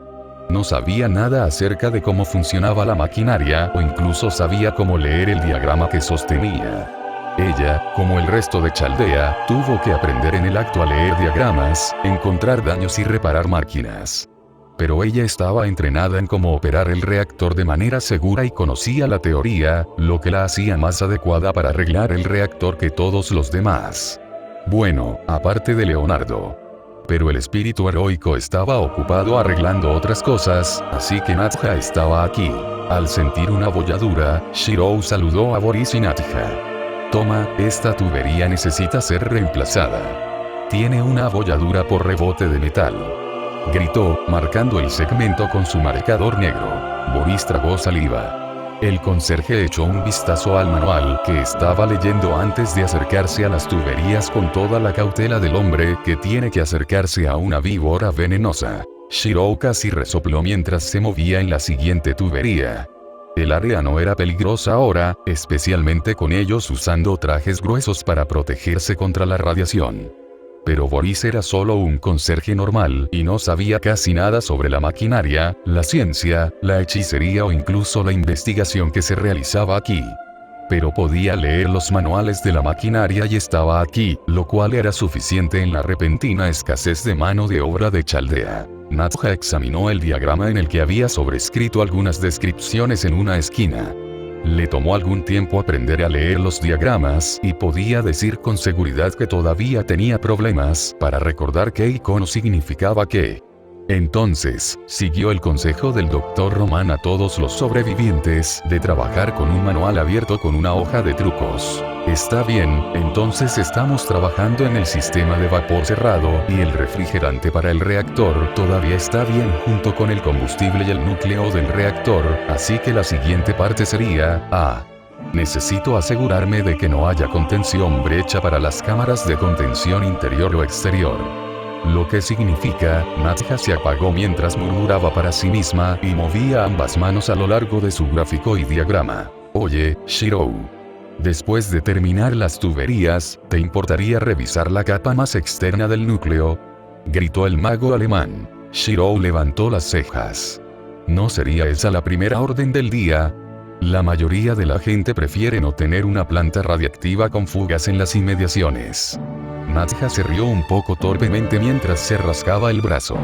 No sabía nada acerca de cómo funcionaba la maquinaria o incluso sabía cómo leer el diagrama que sostenía. Ella, como el resto de Chaldea, tuvo que aprender en el acto a leer diagramas, encontrar daños y reparar máquinas. Pero ella estaba entrenada en cómo operar el reactor de manera segura y conocía la teoría, lo que la hacía más adecuada para arreglar el reactor que todos los demás. Bueno, aparte de Leonardo. Pero el espíritu heroico estaba ocupado arreglando otras cosas, así que Nadja estaba aquí. Al sentir una abolladura, Shirou saludó a Boris y Nadja. Toma, esta tubería necesita ser reemplazada. Tiene una abolladura por rebote de metal. Gritó, marcando el segmento con su marcador negro. Boris tragó saliva. El conserje echó un vistazo al manual que estaba leyendo antes de acercarse a las tuberías con toda la cautela del hombre que tiene que acercarse a una víbora venenosa. Shirou casi resopló mientras se movía en la siguiente tubería. El área no era peligrosa ahora, especialmente con ellos usando trajes gruesos para protegerse contra la radiación. Pero Boris era solo un conserje normal y no sabía casi nada sobre la maquinaria, la ciencia, la hechicería o incluso la investigación que se realizaba aquí. Pero podía leer los manuales de la maquinaria y estaba aquí, lo cual era suficiente en la repentina escasez de mano de obra de Chaldea. Nadja examinó el diagrama en el que había sobrescrito algunas descripciones en una esquina. Le tomó algún tiempo aprender a leer los diagramas y podía decir con seguridad que todavía tenía problemas para recordar qué icono significaba qué. Entonces, siguió el consejo del Dr. Roman a todos los sobrevivientes de trabajar con un manual abierto con una hoja de trucos. Está bien, entonces estamos trabajando en el sistema de vapor cerrado y el refrigerante para el reactor todavía está bien junto con el combustible y el núcleo del reactor, así que la siguiente parte sería, necesito asegurarme de que no haya contención brecha para las cámaras de contención interior o exterior. Lo que significa, Nadja se apagó mientras murmuraba para sí misma y movía ambas manos a lo largo de su gráfico y diagrama. Oye, Shirou. Después de terminar las tuberías, ¿te importaría revisar la capa más externa del núcleo? Gritó el mago alemán. Shirou levantó las cejas. ¿No sería esa la primera orden del día? La mayoría de la gente prefiere no tener una planta radiactiva con fugas en las inmediaciones. Nadja se rió un poco torpemente mientras se rascaba el brazo.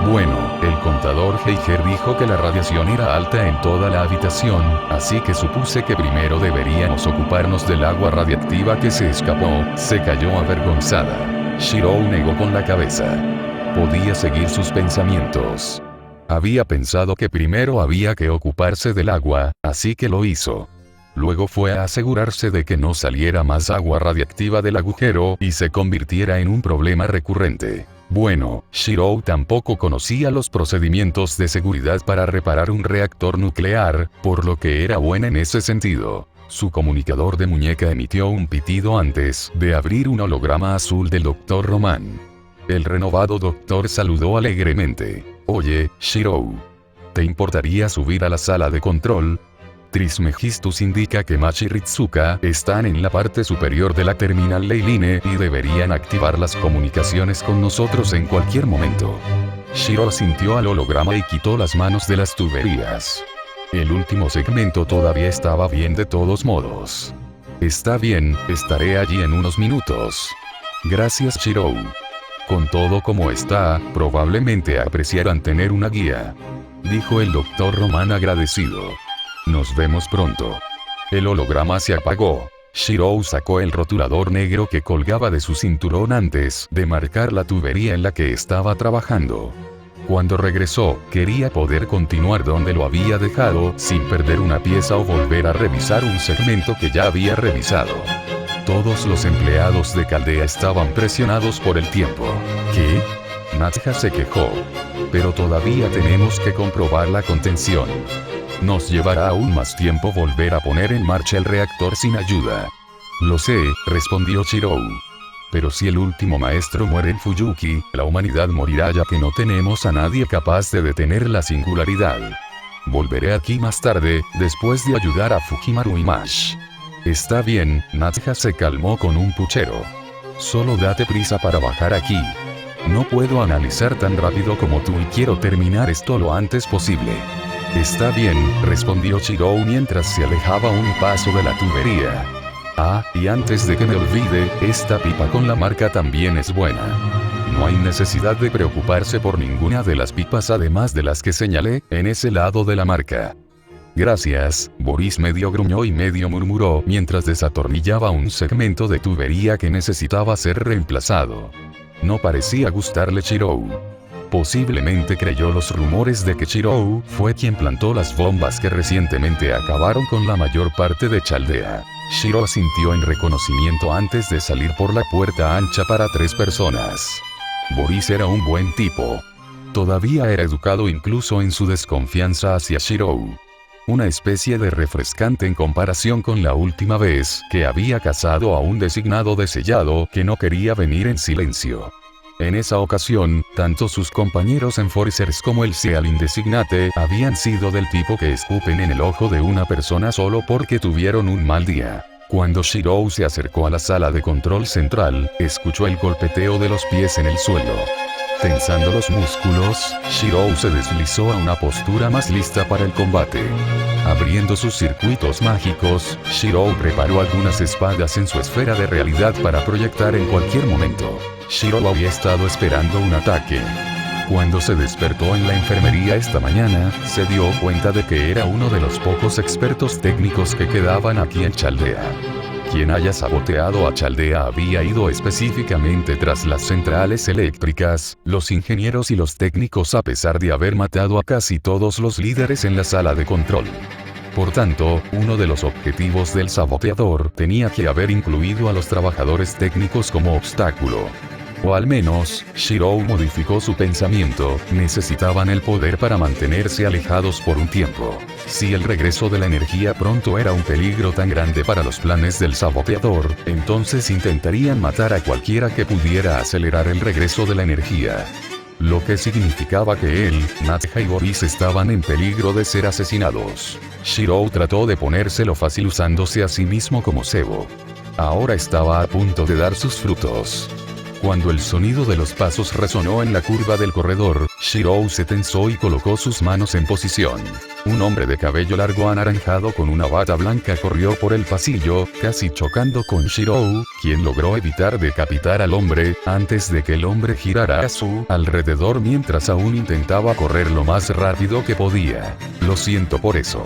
Bueno, el contador Geiger dijo que la radiación era alta en toda la habitación, así que supuse que primero deberíamos ocuparnos del agua radiactiva que se escapó. Se cayó avergonzada. Shirou negó con la cabeza. Podía seguir sus pensamientos. Había pensado que primero había que ocuparse del agua, así que lo hizo. Luego fue a asegurarse de que no saliera más agua radiactiva del agujero y se convirtiera en un problema recurrente. Bueno, Shirou tampoco conocía los procedimientos de seguridad para reparar un reactor nuclear, por lo que era buena en ese sentido. Su comunicador de muñeca emitió un pitido antes de abrir un holograma azul del Dr. Roman. El renovado doctor saludó alegremente. Oye, Shirou. ¿Te importaría subir a la sala de control? Trismegistus indica que Machi y Ritsuka están en la parte superior de la terminal Leiline y deberían activar las comunicaciones con nosotros en cualquier momento. Shirou sintió al holograma y quitó las manos de las tuberías. El último segmento todavía estaba bien de todos modos. Está bien, estaré allí en unos minutos. Gracias, Shirou. Con todo como está, probablemente apreciarán tener una guía. Dijo el Dr. Roman agradecido. Nos vemos pronto. El holograma se apagó. Shirou sacó el rotulador negro que colgaba de su cinturón antes de marcar la tubería en la que estaba trabajando. Cuando regresó, quería poder continuar donde lo había dejado sin perder una pieza o volver a revisar un segmento que ya había revisado. Todos los empleados de Caldea estaban presionados por el tiempo. ¿Qué? Nadja se quejó. Pero todavía tenemos que comprobar la contención. Nos llevará aún más tiempo volver a poner en marcha el reactor sin ayuda. Lo sé, respondió Shirou. Pero si el último maestro muere en Fuyuki, la humanidad morirá ya que no tenemos a nadie capaz de detener la singularidad. Volveré aquí más tarde, después de ayudar a Fukimaru y Mash. Está bien, Nadja se calmó con un puchero. Solo date prisa para bajar aquí. No puedo analizar tan rápido como tú y quiero terminar esto lo antes posible. Está bien, respondió Shirou mientras se alejaba un paso de la tubería. Ah, y antes de que me olvide, esta pipa con la marca también es buena. No hay necesidad de preocuparse por ninguna de las pipas además de las que señalé, en ese lado de la marca. Gracias, Boris medio gruñó y medio murmuró mientras desatornillaba un segmento de tubería que necesitaba ser reemplazado. No parecía gustarle Shirou. Posiblemente creyó los rumores de que Shirou fue quien plantó las bombas que recientemente acabaron con la mayor parte de Chaldea. Shirou asintió en reconocimiento antes de salir por la puerta ancha para 3 personas. Boris era un buen tipo. Todavía era educado incluso en su desconfianza hacia Shirou. Una especie de refrescante en comparación con la última vez que había cazado a un designado de sellado que no quería venir en silencio. En esa ocasión, tanto sus compañeros enforcers como el Seal Indesignate habían sido del tipo que escupen en el ojo de una persona solo porque tuvieron un mal día. Cuando Shirou se acercó a la sala de control central, escuchó el golpeteo de los pies en el suelo. Tensando los músculos, Shirou se deslizó a una postura más lista para el combate. Abriendo sus circuitos mágicos, Shirou preparó algunas espadas en su esfera de realidad para proyectar en cualquier momento. Shirou había estado esperando un ataque. Cuando se despertó en la enfermería esta mañana, se dio cuenta de que era uno de los pocos expertos técnicos que quedaban aquí en Chaldea. Quien haya saboteado a Chaldea había ido específicamente tras las centrales eléctricas, los ingenieros y los técnicos a pesar de haber matado a casi todos los líderes en la sala de control. Por tanto, uno de los objetivos del saboteador tenía que haber incluido a los trabajadores técnicos como obstáculo. O al menos, Shirou modificó su pensamiento, necesitaban el poder para mantenerse alejados por un tiempo. Si el regreso de la energía pronto era un peligro tan grande para los planes del saboteador, entonces intentarían matar a cualquiera que pudiera acelerar el regreso de la energía. Lo que significaba que él, Nadja y Boris estaban en peligro de ser asesinados. Shirou trató de ponérselo fácil usándose a sí mismo como cebo. Ahora estaba a punto de dar sus frutos. Cuando el sonido de los pasos resonó en la curva del corredor, Shirou se tensó y colocó sus manos en posición. Un hombre de cabello largo anaranjado con una bata blanca corrió por el pasillo, casi chocando con Shirou, quien logró evitar decapitar al hombre, antes de que el hombre girara a su alrededor mientras aún intentaba correr lo más rápido que podía. Lo siento por eso.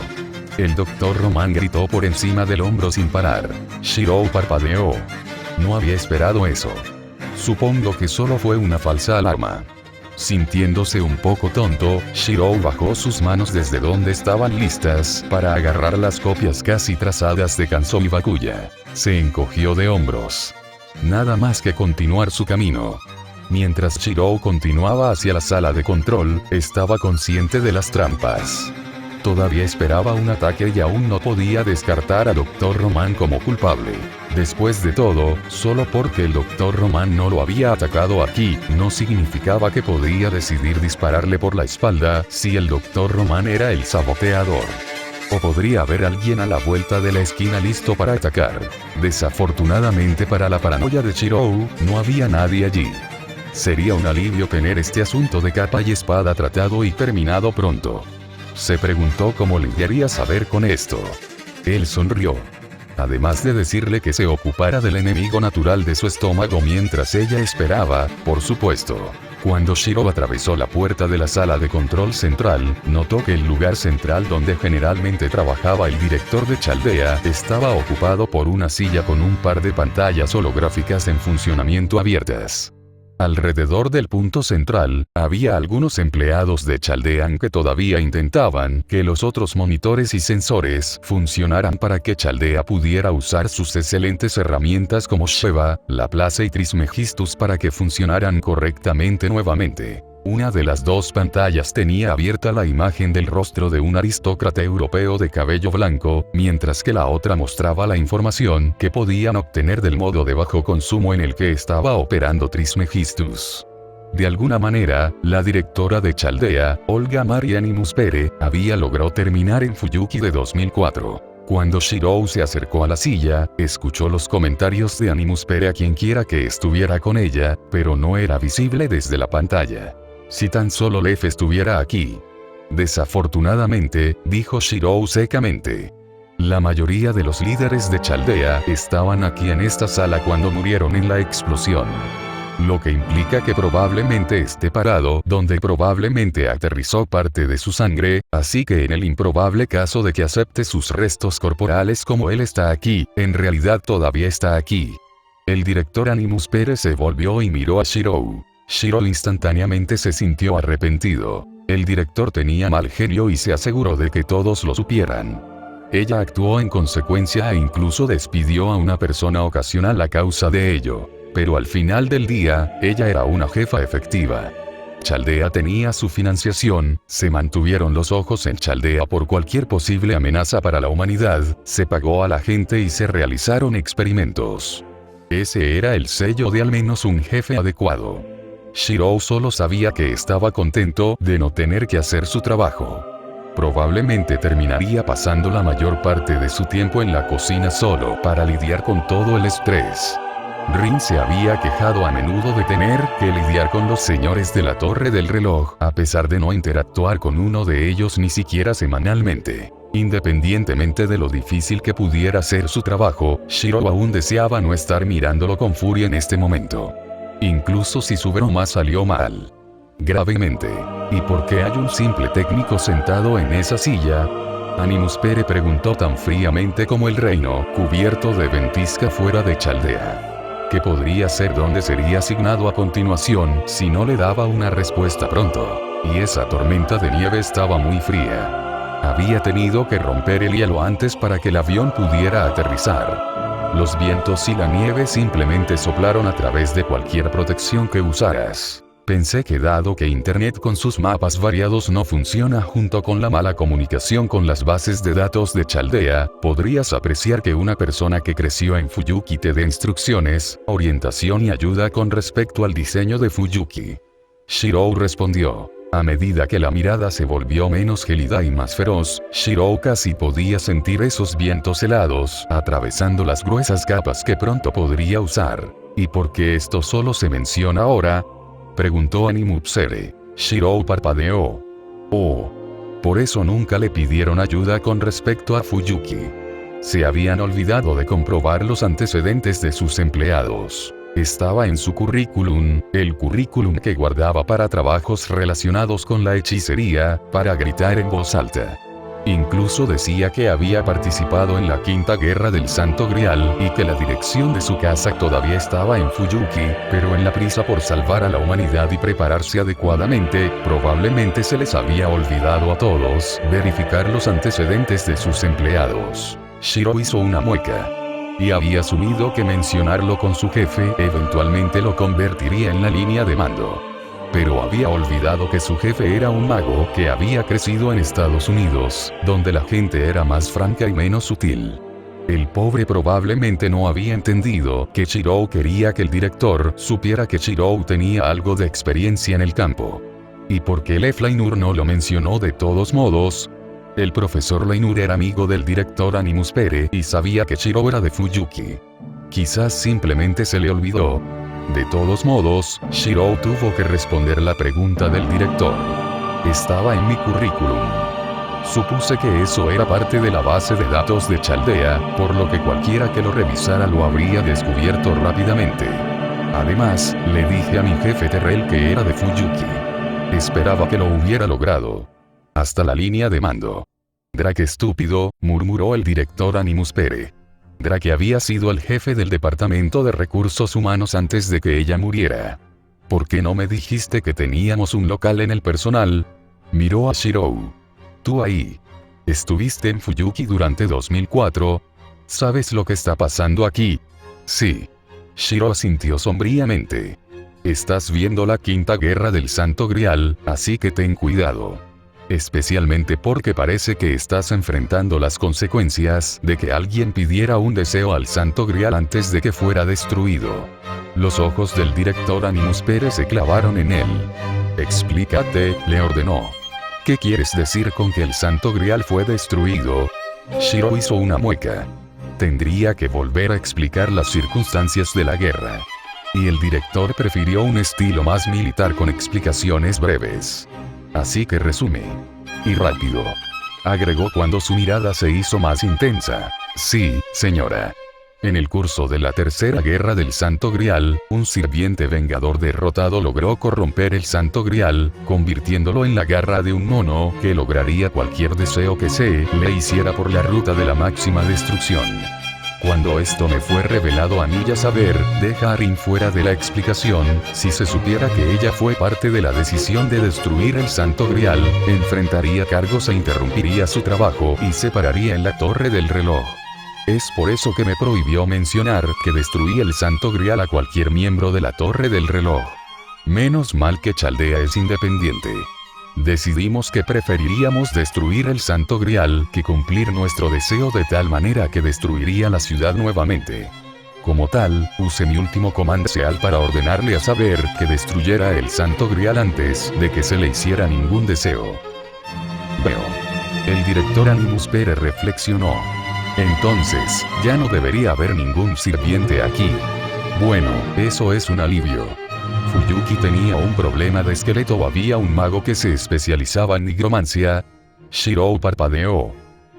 El Dr. Roman gritó por encima del hombro sin parar. Shirou parpadeó. No había esperado eso. Supongo que solo fue una falsa alarma. Sintiéndose un poco tonto, Shirou bajó sus manos desde donde estaban listas para agarrar las copias casi trazadas de Kanzo y Bakuya. Se encogió de hombros. Nada más que continuar su camino. Mientras Shirou continuaba hacia la sala de control, estaba consciente de las trampas. Todavía esperaba un ataque y aún no podía descartar a Dr. Roman como culpable. Después de todo, solo porque el Dr. Roman no lo había atacado aquí, no significaba que podía decidir dispararle por la espalda si el Dr. Roman era el saboteador. O podría haber alguien a la vuelta de la esquina listo para atacar. Desafortunadamente para la paranoia de Shirou, no había nadie allí. Sería un alivio tener este asunto de capa y espada tratado y terminado pronto. Se preguntó cómo lidiaría saber con esto. Él sonrió. Además de decirle que se ocupara del enemigo natural de su estómago mientras ella esperaba, por supuesto. Cuando Shirou atravesó la puerta de la sala de control central, notó que el lugar central donde generalmente trabajaba el director de Chaldea estaba ocupado por una silla con un par de pantallas holográficas en funcionamiento abiertas. Alrededor del punto central, había algunos empleados de Chaldean que todavía intentaban que los otros monitores y sensores funcionaran para que Chaldea pudiera usar sus excelentes herramientas como Sheva, Laplace y Trismegistus para que funcionaran correctamente nuevamente. Una de las dos pantallas tenía abierta la imagen del rostro de un aristócrata europeo de cabello blanco, mientras que la otra mostraba la información que podían obtener del modo de bajo consumo en el que estaba operando Trismegistus. De alguna manera, la directora de Chaldea, Olga Mariani Muspere, había logrado terminar en Fuyuki de 2004. Cuando Shirou se acercó a la silla, escuchó los comentarios de Animus Pere a quienquiera que estuviera con ella, pero no era visible desde la pantalla. Si tan solo Lef estuviera aquí. Desafortunadamente, dijo Shirou secamente. La mayoría de los líderes de Chaldea estaban aquí en esta sala cuando murieron en la explosión. Lo que implica que probablemente esté parado donde probablemente aterrizó parte de su sangre, así que en el improbable caso de que acepte sus restos corporales como él está aquí, en realidad todavía está aquí. El director Animus Pere se volvió y miró a Shirou. Shirou instantáneamente se sintió arrepentido. El director tenía mal genio y se aseguró de que todos lo supieran. Ella actuó en consecuencia e incluso despidió a una persona ocasional a causa de ello. Pero al final del día, ella era una jefa efectiva. Chaldea tenía su financiación, se mantuvieron los ojos en Chaldea por cualquier posible amenaza para la humanidad, se pagó a la gente y se realizaron experimentos. Ese era el sello de al menos un jefe adecuado. Shirou solo sabía que estaba contento de no tener que hacer su trabajo. Probablemente terminaría pasando la mayor parte de su tiempo en la cocina solo para lidiar con todo el estrés. Rin se había quejado a menudo de tener que lidiar con los señores de la Torre del Reloj, a pesar de no interactuar con uno de ellos ni siquiera semanalmente. Independientemente de lo difícil que pudiera ser su trabajo, Shirou aún deseaba no estar mirándolo con furia en este momento. Incluso si su broma salió mal. Gravemente. ¿Y por qué hay un simple técnico sentado en esa silla? Animus Pere preguntó tan fríamente como el reino, cubierto de ventisca fuera de Chaldea. ¿Qué podría ser donde sería asignado a continuación si no le daba una respuesta pronto? Y esa tormenta de nieve estaba muy fría. Había tenido que romper el hielo antes para que el avión pudiera aterrizar. Los vientos y la nieve simplemente soplaron a través de cualquier protección que usaras. Pensé que dado que Internet con sus mapas variados no funciona junto con la mala comunicación con las bases de datos de Chaldea, podrías apreciar que una persona que creció en Fuyuki te dé instrucciones, orientación y ayuda con respecto al diseño de Fuyuki. Shirou respondió. A medida que la mirada se volvió menos gélida y más feroz, Shirou casi podía sentir esos vientos helados atravesando las gruesas capas que pronto podría usar. ¿Y por qué esto solo se menciona ahora?, preguntó Animus Pere. Shirou parpadeó. Oh. Por eso nunca le pidieron ayuda con respecto a Fuyuki. Se habían olvidado de comprobar los antecedentes de sus empleados. Estaba en su currículum, el currículum que guardaba para trabajos relacionados con la hechicería, para gritar en voz alta. Incluso decía que había participado en la Quinta Guerra del Santo Grial y que la dirección de su casa todavía estaba en Fuyuki, pero en la prisa por salvar a la humanidad y prepararse adecuadamente, probablemente se les había olvidado a todos verificar los antecedentes de sus empleados. Shirou hizo una mueca. Y había asumido que mencionarlo con su jefe eventualmente lo convertiría en la línea de mando. Pero había olvidado que su jefe era un mago que había crecido en Estados Unidos, donde la gente era más franca y menos sutil. El pobre probablemente no había entendido que Shirou quería que el director supiera que Shirou tenía algo de experiencia en el campo. ¿Y por qué Lef Lainur no lo mencionó de todos modos? El profesor Lainur era amigo del director Animus Pere y sabía que Shirou era de Fuyuki. Quizás simplemente se le olvidó. De todos modos, Shirou tuvo que responder la pregunta del director. Estaba en mi currículum. Supuse que eso era parte de la base de datos de Chaldea, por lo que cualquiera que lo revisara lo habría descubierto rápidamente. Además, le dije a mi jefe Terrell que era de Fuyuki. Esperaba que lo hubiera logrado. Hasta la línea de mando. Drake estúpido, murmuró el director Animus Pere. Drake había sido el jefe del departamento de recursos humanos antes de que ella muriera. ¿Por qué no me dijiste que teníamos un local en el personal? Miró a Shirou. Tú ahí. ¿Estuviste en Fuyuki durante 2004? ¿Sabes lo que está pasando aquí? Sí. Shirou asintió sombríamente. Estás viendo la Quinta Guerra del Santo Grial, así que ten cuidado. Especialmente porque parece que estás enfrentando las consecuencias de que alguien pidiera un deseo al Santo Grial antes de que fuera destruido. Los ojos del director Animus Pere se clavaron en él. Explícate, le ordenó. ¿Qué quieres decir con que el Santo Grial fue destruido? Shiro hizo una mueca. Tendría que volver a explicar las circunstancias de la guerra. Y el director prefirió un estilo más militar con explicaciones breves. Así que resume. Y rápido. Agregó cuando su mirada se hizo más intensa. Sí, señora. En el curso de la Tercera Guerra del Santo Grial, un sirviente vengador derrotado logró corromper el Santo Grial, convirtiéndolo en la garra de un mono que lograría cualquier deseo que se le hiciera por la ruta de la máxima destrucción. Cuando esto me fue revelado a mí, ya saber, deja a Rin fuera de la explicación. Si se supiera que ella fue parte de la decisión de destruir el Santo Grial, enfrentaría cargos e interrumpiría su trabajo y se pararía en la torre del reloj. Es por eso que me prohibió mencionar que destruí el Santo Grial a cualquier miembro de la Torre del Reloj. Menos mal que Chaldea es independiente. Decidimos que preferiríamos destruir el Santo Grial que cumplir nuestro deseo, de tal manera que destruiría la ciudad nuevamente. Como tal, usé mi último comando especial para ordenarle a Saber que destruyera el Santo Grial antes de que se le hiciera ningún deseo. Veo. El director Animus Pérez reflexionó. Entonces, ya no debería haber ningún sirviente aquí. Bueno, eso es un alivio. ¿Fuyuki tenía un problema de esqueleto o había un mago que se especializaba en nigromancia? Shiro parpadeó.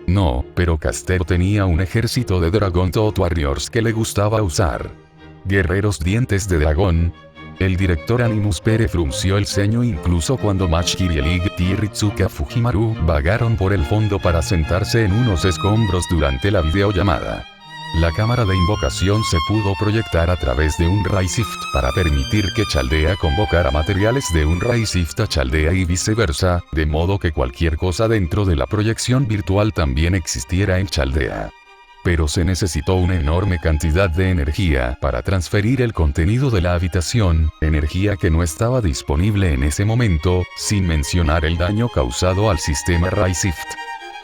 No, pero Castero tenía un ejército de Dragon Tooth Warriors que le gustaba usar. Guerreros dientes de dragón. El director Animus Pérez frunció el ceño incluso cuando Machi y el Ig y Ritsuka Fujimaru vagaron por el fondo para sentarse en unos escombros durante la videollamada. La cámara de invocación se pudo proyectar a través de un Raisift para permitir que Chaldea convocara materiales de un Raisift a Chaldea y viceversa, de modo que cualquier cosa dentro de la proyección virtual también existiera en Chaldea. Pero se necesitó una enorme cantidad de energía para transferir el contenido de la habitación, energía que no estaba disponible en ese momento, sin mencionar el daño causado al sistema Raisift.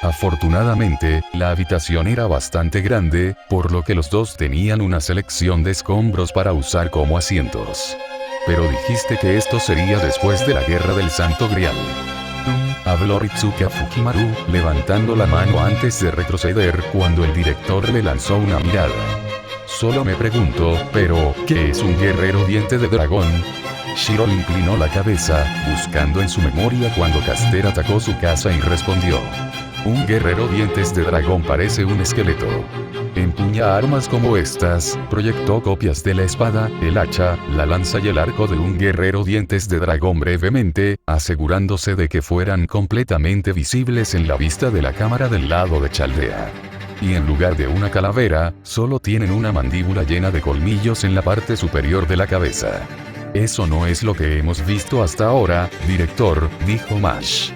Afortunadamente, la habitación era bastante grande, por lo que los dos tenían una selección de escombros para usar como asientos. Pero dijiste que esto sería después de la Guerra del Santo Grial. Habló Ritsuka Fujimaru, levantando la mano antes de retroceder cuando el director le lanzó una mirada. Solo me pregunto, pero, ¿qué es un guerrero diente de dragón? Shiro inclinó la cabeza, buscando en su memoria cuando Caster atacó su casa y respondió. Un guerrero dientes de dragón parece un esqueleto. Empuña armas como estas, proyectó copias de la espada, el hacha, la lanza y el arco de un guerrero dientes de dragón brevemente, asegurándose de que fueran completamente visibles en la vista de la cámara del lado de Chaldea. Y en lugar de una calavera, solo tienen una mandíbula llena de colmillos en la parte superior de la cabeza. Eso no es lo que hemos visto hasta ahora, director, dijo Mash.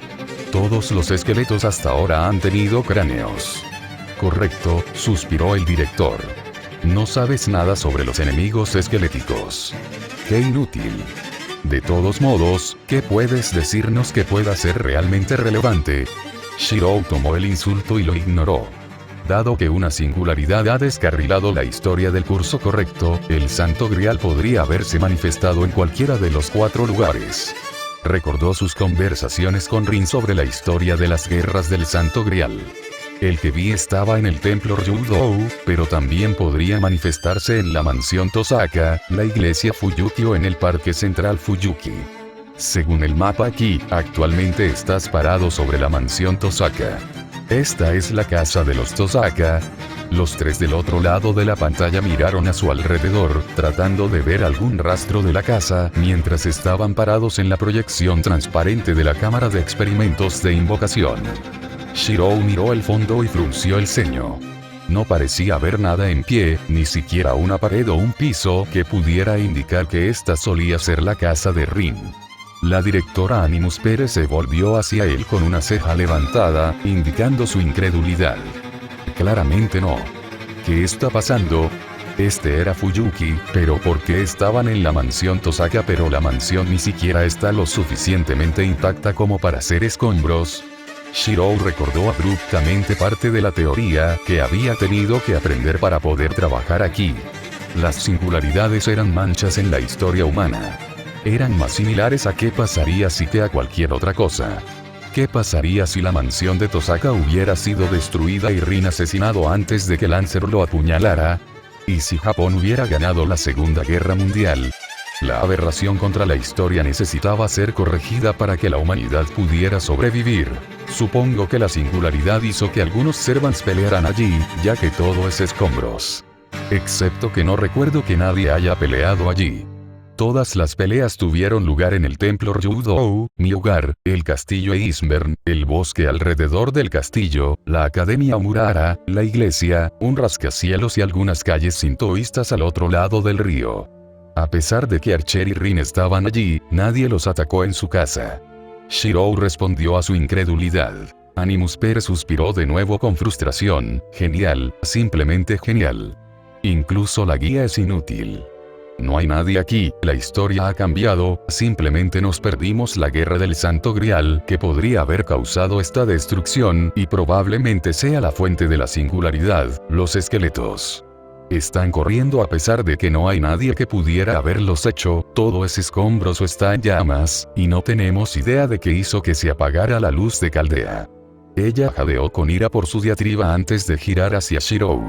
Todos los esqueletos hasta ahora han tenido cráneos. Correcto, suspiró el director. No sabes nada sobre los enemigos esqueléticos. Qué inútil. De todos modos, ¿qué puedes decirnos que pueda ser realmente relevante? Shiro tomó el insulto y lo ignoró. Dado que una singularidad ha descarrilado la historia del curso correcto, el Santo Grial podría haberse manifestado en cualquiera de los 4 lugares. Recordó sus conversaciones con Rin sobre la historia de las guerras del Santo Grial. El que vi estaba en el templo Ryūdō, pero también podría manifestarse en la mansión Tosaka, la iglesia Fuyuki o en el parque central Fuyuki. Según el mapa aquí, actualmente estás parado sobre la mansión Tosaka. Esta es la casa de los Tosaka. Los 3 del otro lado de la pantalla miraron a su alrededor, tratando de ver algún rastro de la casa, mientras estaban parados en la proyección transparente de la cámara de experimentos de invocación. Shiro miró el fondo y frunció el ceño. No parecía haber nada en pie, ni siquiera una pared o un piso que pudiera indicar que esta solía ser la casa de Rin. La directora Animus Pérez se volvió hacia él con una ceja levantada, indicando su incredulidad. Claramente no. ¿Qué está pasando? Este era Fuyuki, pero ¿por qué estaban en la mansión Tosaka? Pero la mansión ni siquiera está lo suficientemente intacta como para hacer escombros. Shiro recordó abruptamente parte de la teoría que había tenido que aprender para poder trabajar aquí. Las singularidades eran manchas en la historia humana. Eran más similares a qué pasaría si que a cualquier otra cosa. ¿Qué pasaría si la mansión de Tosaka hubiera sido destruida y Rin asesinado antes de que Lancer lo apuñalara? ¿Y si Japón hubiera ganado la Segunda Guerra Mundial? La aberración contra la historia necesitaba ser corregida para que la humanidad pudiera sobrevivir. Supongo que la singularidad hizo que algunos servants pelearan allí, ya que todo es escombros. Excepto que no recuerdo que nadie haya peleado allí. Todas las peleas tuvieron lugar en el templo Ryūdō, mi hogar, el castillo Eismern, el bosque alrededor del castillo, la academia Omurara, la iglesia, un rascacielos y algunas calles sintoístas al otro lado del río. A pesar de que Archer y Rin estaban allí, nadie los atacó en su casa. Shirou respondió a su incredulidad. Animus Pere suspiró de nuevo con frustración. Genial, simplemente genial. Incluso la guía es inútil. No hay nadie aquí, la historia ha cambiado, simplemente nos perdimos la guerra del Santo Grial, que podría haber causado esta destrucción, y probablemente sea la fuente de la singularidad, los esqueletos. Están corriendo a pesar de que no hay nadie que pudiera haberlos hecho, todo es escombros o está en llamas, y no tenemos idea de qué hizo que se apagara la luz de Caldea. Ella jadeó con ira por su diatriba antes de girar hacia Shirou.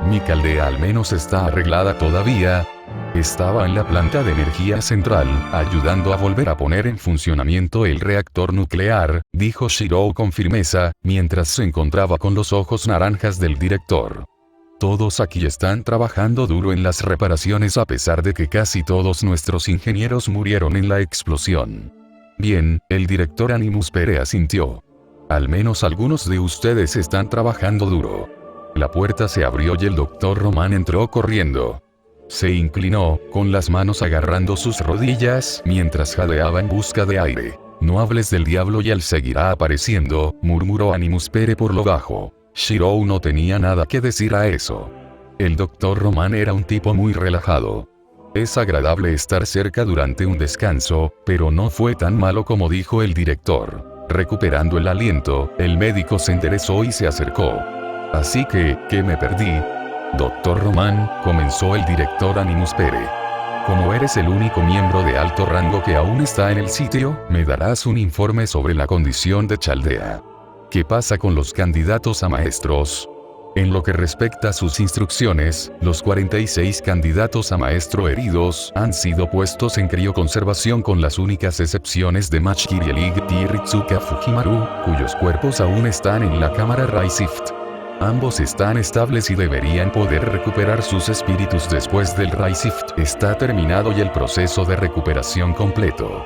Mi Caldea al menos está arreglada todavía. Estaba en la planta de energía central, ayudando a volver a poner en funcionamiento el reactor nuclear, dijo Shirou con firmeza, mientras se encontraba con los ojos naranjas del director. Todos aquí están trabajando duro en las reparaciones a pesar de que casi todos nuestros ingenieros murieron en la explosión. Bien, el director Animus Pere asintió. Al menos algunos de ustedes están trabajando duro. La puerta se abrió y el Dr. Roman entró corriendo. Se inclinó, con las manos agarrando sus rodillas, mientras jadeaba en busca de aire. No hables del diablo y él seguirá apareciendo, murmuró Animus Pere por lo bajo. Shirou no tenía nada que decir a eso. El Dr. Roman era un tipo muy relajado. Es agradable estar cerca durante un descanso, pero no fue tan malo como dijo el director. Recuperando el aliento, el médico se enderezó y se acercó. Así que me perdí. Dr. Roman, comenzó el director Animus Pere. Como eres el único miembro de alto rango que aún está en el sitio, me darás un informe sobre la condición de Chaldea. ¿Qué pasa con los candidatos a maestros? En lo que respecta a sus instrucciones, los 46 candidatos a maestro heridos han sido puestos en crioconservación con las únicas excepciones de Machikiri y Ritsuka Fujimaru, cuyos cuerpos aún están en la cámara Raisift. Ambos están estables y deberían poder recuperar sus espíritus después del Raisift. Está terminado y el proceso de recuperación completo.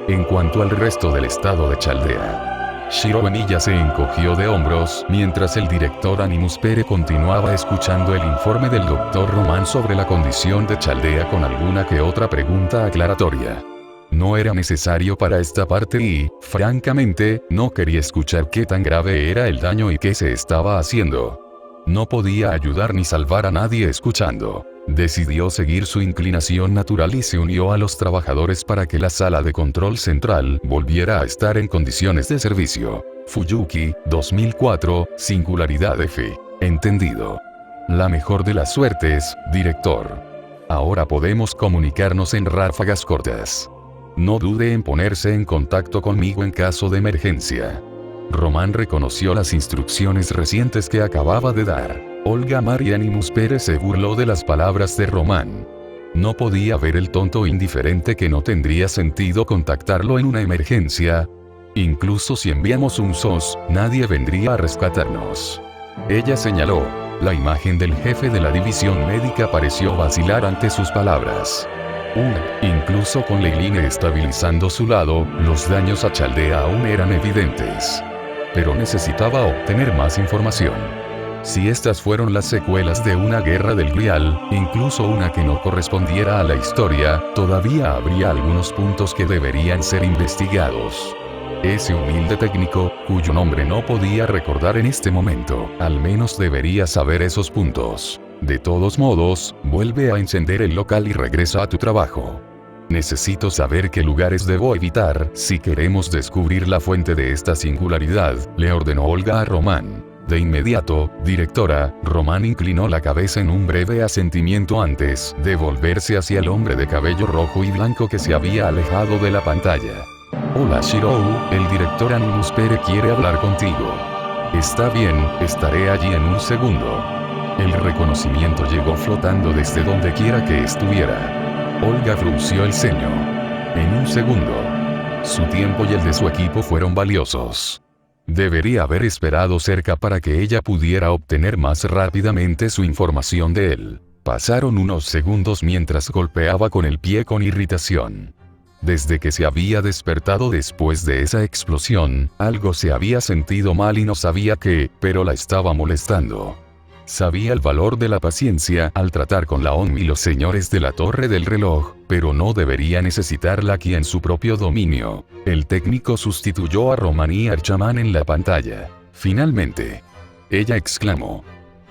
En cuanto al resto del estado de Chaldea, Shirou Emiya se encogió de hombros, mientras el director Animus Pere continuaba escuchando el informe del Dr. Roman sobre la condición de Chaldea con alguna que otra pregunta aclaratoria. No era necesario para esta parte y, francamente, no quería escuchar qué tan grave era el daño y qué se estaba haciendo. No podía ayudar ni salvar a nadie escuchando. Decidió seguir su inclinación natural y se unió a los trabajadores para que la sala de control central volviera a estar en condiciones de servicio. Fuyuki, 2004, Singularidad F. Entendido. La mejor de las suertes, director. Ahora podemos comunicarnos en ráfagas cortas. No dude en ponerse en contacto conmigo en caso de emergencia. Roman reconoció las instrucciones recientes que acababa de dar. Olga María Animus Pere se burló de las palabras de Roman. No podía ver el tonto indiferente que no tendría sentido contactarlo en una emergencia. Incluso si enviamos un SOS, nadie vendría a rescatarnos. Ella señaló. La imagen del jefe de la división médica pareció vacilar ante sus palabras. Incluso con Leiline estabilizando su lado, los daños a Chaldea aún eran evidentes. Pero necesitaba obtener más información. Si estas fueron las secuelas de una guerra del Grial, incluso una que no correspondiera a la historia, todavía habría algunos puntos que deberían ser investigados. Ese humilde técnico, cuyo nombre no podía recordar en este momento, al menos debería saber esos puntos. De todos modos, vuelve a encender el local y regresa a tu trabajo. Necesito saber qué lugares debo evitar si queremos descubrir la fuente de esta singularidad, le ordenó Olga a Roman. De inmediato, directora, Roman inclinó la cabeza en un breve asentimiento antes de volverse hacia el hombre de cabello rojo y blanco que se había alejado de la pantalla. Hola Shirou, el director Animus Pere quiere hablar contigo. Está bien, estaré allí en un segundo. El reconocimiento llegó flotando desde donde quiera que estuviera. Olga frunció el ceño. En un segundo. Su tiempo y el de su equipo fueron valiosos. Debería haber esperado cerca para que ella pudiera obtener más rápidamente su información de él. Pasaron unos segundos mientras golpeaba con el pie con irritación. Desde que se había despertado después de esa explosión, algo se había sentido mal y no sabía qué, pero la estaba molestando. Sabía el valor de la paciencia al tratar con la ONU y los señores de la torre del reloj, pero no debería necesitarla aquí en su propio dominio. El técnico sustituyó a Romani Archaman en la pantalla. Finalmente. Ella exclamó.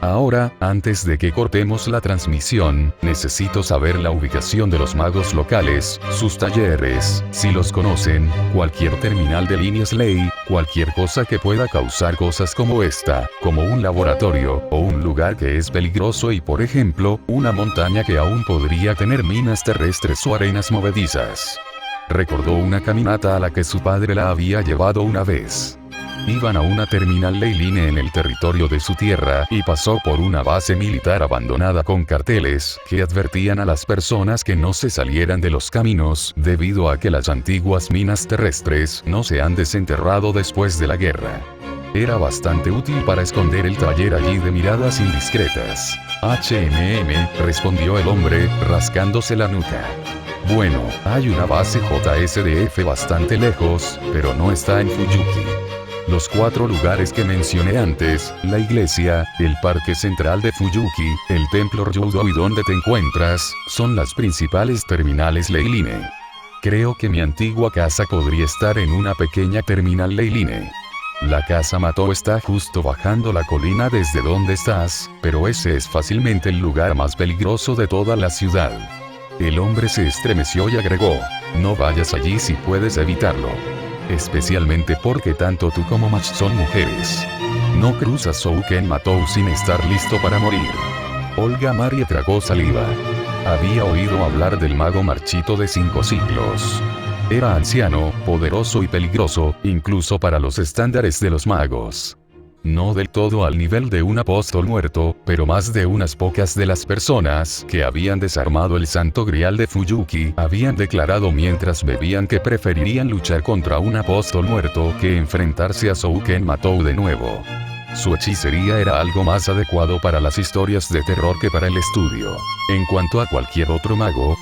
Ahora, antes de que cortemos la transmisión, necesito saber la ubicación de los magos locales, sus talleres, si los conocen, cualquier terminal de líneas ley, cualquier cosa que pueda causar cosas como esta, como un laboratorio, o un lugar que es peligroso y por ejemplo, una montaña que aún podría tener minas terrestres o arenas movedizas. Recordó una caminata a la que su padre la había llevado una vez. Iban a una terminal Leyline en el territorio de su tierra y pasó por una base militar abandonada con carteles que advertían a las personas que no se salieran de los caminos debido a que las antiguas minas terrestres no se han desenterrado después de la guerra. Era bastante útil para esconder el taller allí de miradas indiscretas. Respondió el hombre, rascándose la nuca. Bueno, hay una base JSDF bastante lejos, pero no está en Fuyuki. Los 4 lugares que mencioné antes, la iglesia, el parque central de Fuyuki, el templo Ryudo y donde te encuentras, son las principales terminales Leyline. Creo que mi antigua casa podría estar en una pequeña terminal Leyline. La casa Mató está justo bajando la colina desde donde estás, pero ese es fácilmente el lugar más peligroso de toda la ciudad. El hombre se estremeció y agregó, no vayas allí si puedes evitarlo. Especialmente porque tanto tú como Mach son mujeres. No cruzas Souken Matou sin estar listo para morir. Olga Marie tragó saliva. Había oído hablar del mago marchito de 5 siglos. Era anciano, poderoso y peligroso, incluso para los estándares de los magos. No del todo al nivel de un apóstol muerto, pero más de unas pocas de las personas que habían desarmado el Santo Grial de Fuyuki habían declarado mientras bebían que preferirían luchar contra un apóstol muerto que enfrentarse a Souken Matou de nuevo. Su hechicería era algo más adecuado para las historias de terror que para el estudio. En cuanto a cualquier otro mago,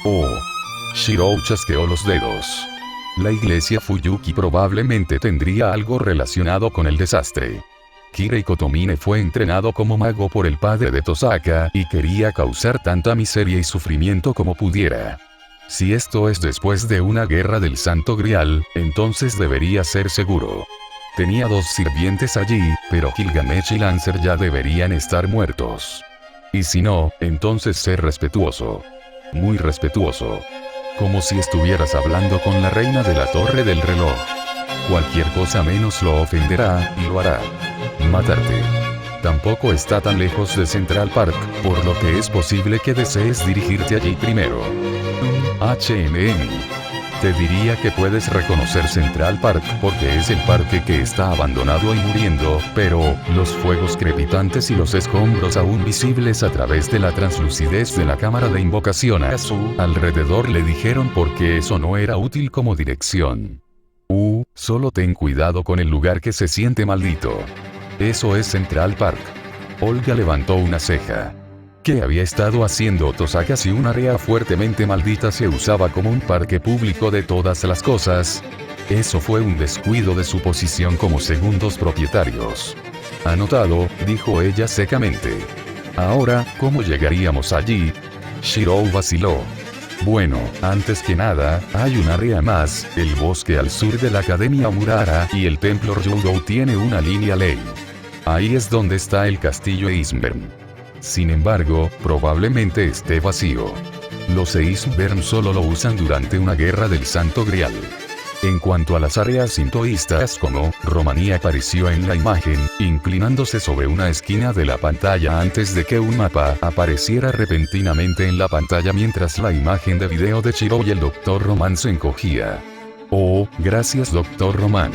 Shirou chasqueó los dedos. La iglesia Fuyuki probablemente tendría algo relacionado con el desastre. Kirei Kotomine fue entrenado como mago por el padre de Tosaka y quería causar tanta miseria y sufrimiento como pudiera. Si esto es después de una guerra del Santo Grial, entonces debería ser seguro. Tenía 2 sirvientes allí, pero Gilgamesh y Lancer ya deberían estar muertos. Y si no, entonces ser respetuoso. Muy respetuoso. Como si estuvieras hablando con la reina de la torre del reloj. Cualquier cosa menos lo ofenderá, y lo hará. Matarte. Tampoco está tan lejos de Central Park, por lo que es posible que desees dirigirte allí primero. Te diría que puedes reconocer Central Park porque es el parque que está abandonado y muriendo, pero los fuegos crepitantes y los escombros aún visibles a través de la translucidez de la cámara de invocación a su alrededor le dijeron porque eso no era útil como dirección. Solo ten cuidado con el lugar que se siente maldito. Eso es Central Park. Olga levantó una ceja. ¿Qué había estado haciendo Tosaka si un área fuertemente maldita se usaba como un parque público de todas las cosas? Eso fue un descuido de su posición como segundos propietarios. Anotado, dijo ella secamente. Ahora, ¿cómo llegaríamos allí? Shirou vaciló. Bueno, antes que nada, hay un área más, el bosque al sur de la Academia Murara y el templo Ryudo tiene una línea ley. Ahí es donde está el castillo Eisnbern. Sin embargo, probablemente esté vacío. Los Eisnbern solo lo usan durante una guerra del Santo Grial. En cuanto a las áreas sintoístas como, Romani apareció en la imagen, inclinándose sobre una esquina de la pantalla antes de que un mapa apareciera repentinamente en la pantalla mientras la imagen de video de Shirou y el Dr. Roman se encogía. Oh, gracias Dr. Román.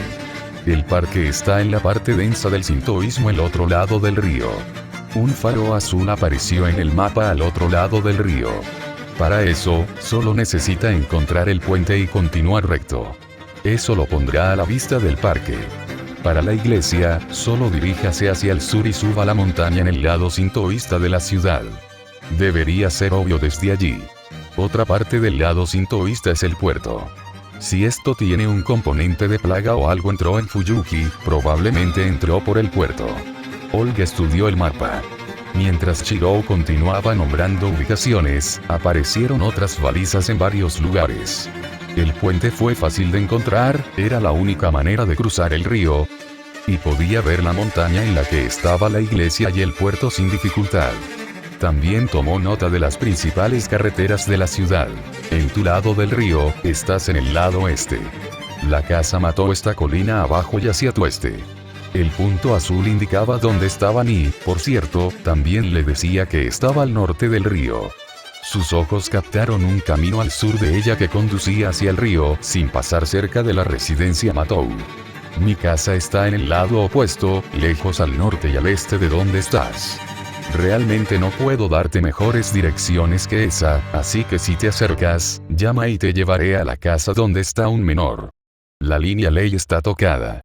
El parque está en la parte densa del sintoísmo al otro lado del río. Un faro azul apareció en el mapa al otro lado del río. Para eso, solo necesita encontrar el puente y continuar recto. Eso lo pondrá a la vista del parque. Para la iglesia, solo diríjase hacia el sur y suba la montaña en el lado sintoísta de la ciudad. Debería ser obvio desde allí. Otra parte del lado sintoísta es el puerto. Si esto tiene un componente de plaga o algo entró en Fuyuki, probablemente entró por el puerto. Olga estudió el mapa. Mientras Chirou continuaba nombrando ubicaciones, aparecieron otras balizas en varios lugares. El puente fue fácil de encontrar, era la única manera de cruzar el río, y podía ver la montaña en la que estaba la iglesia y el puerto sin dificultad. También tomó nota de las principales carreteras de la ciudad. En tu lado del río, estás en el lado oeste. La casa mató esta colina abajo y hacia tu este. El punto azul indicaba dónde estaban y, por cierto, también le decía que estaba al norte del río. Sus ojos captaron un camino al sur de ella que conducía hacia el río, sin pasar cerca de la residencia Matou. Mi casa está en el lado opuesto, lejos al norte y al este de donde estás. Realmente no puedo darte mejores direcciones que esa, así que si te acercas, llama y te llevaré a la casa donde está un menor. La línea ley está tocada.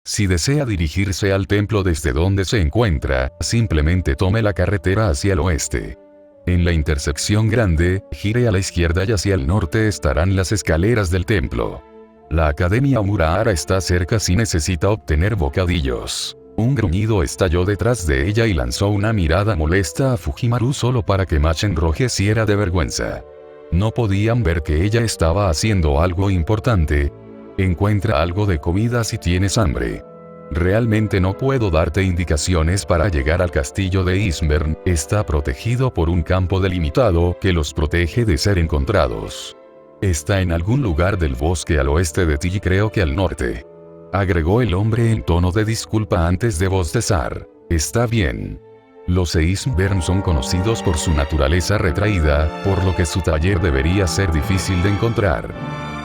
Si desea dirigirse al templo desde donde se encuentra, simplemente tome la carretera hacia el oeste. En la intersección grande, gire a la izquierda y hacia el norte estarán las escaleras del templo. La Academia Murahara está cerca si necesita obtener bocadillos. Un gruñido estalló detrás de ella y lanzó una mirada molesta a Fujimaru solo para que Mach enrojeciera de vergüenza. No podían ver que ella estaba haciendo algo importante. Encuentra algo de comida si tienes hambre. Realmente no puedo darte indicaciones para llegar al castillo de Ismern, está protegido por un campo delimitado que los protege de ser encontrados. Está en algún lugar del bosque al oeste de ti y creo que al norte. Agregó el hombre en tono de disculpa antes de bostezar. Está bien. Los Eismvern son conocidos por su naturaleza retraída, por lo que su taller debería ser difícil de encontrar.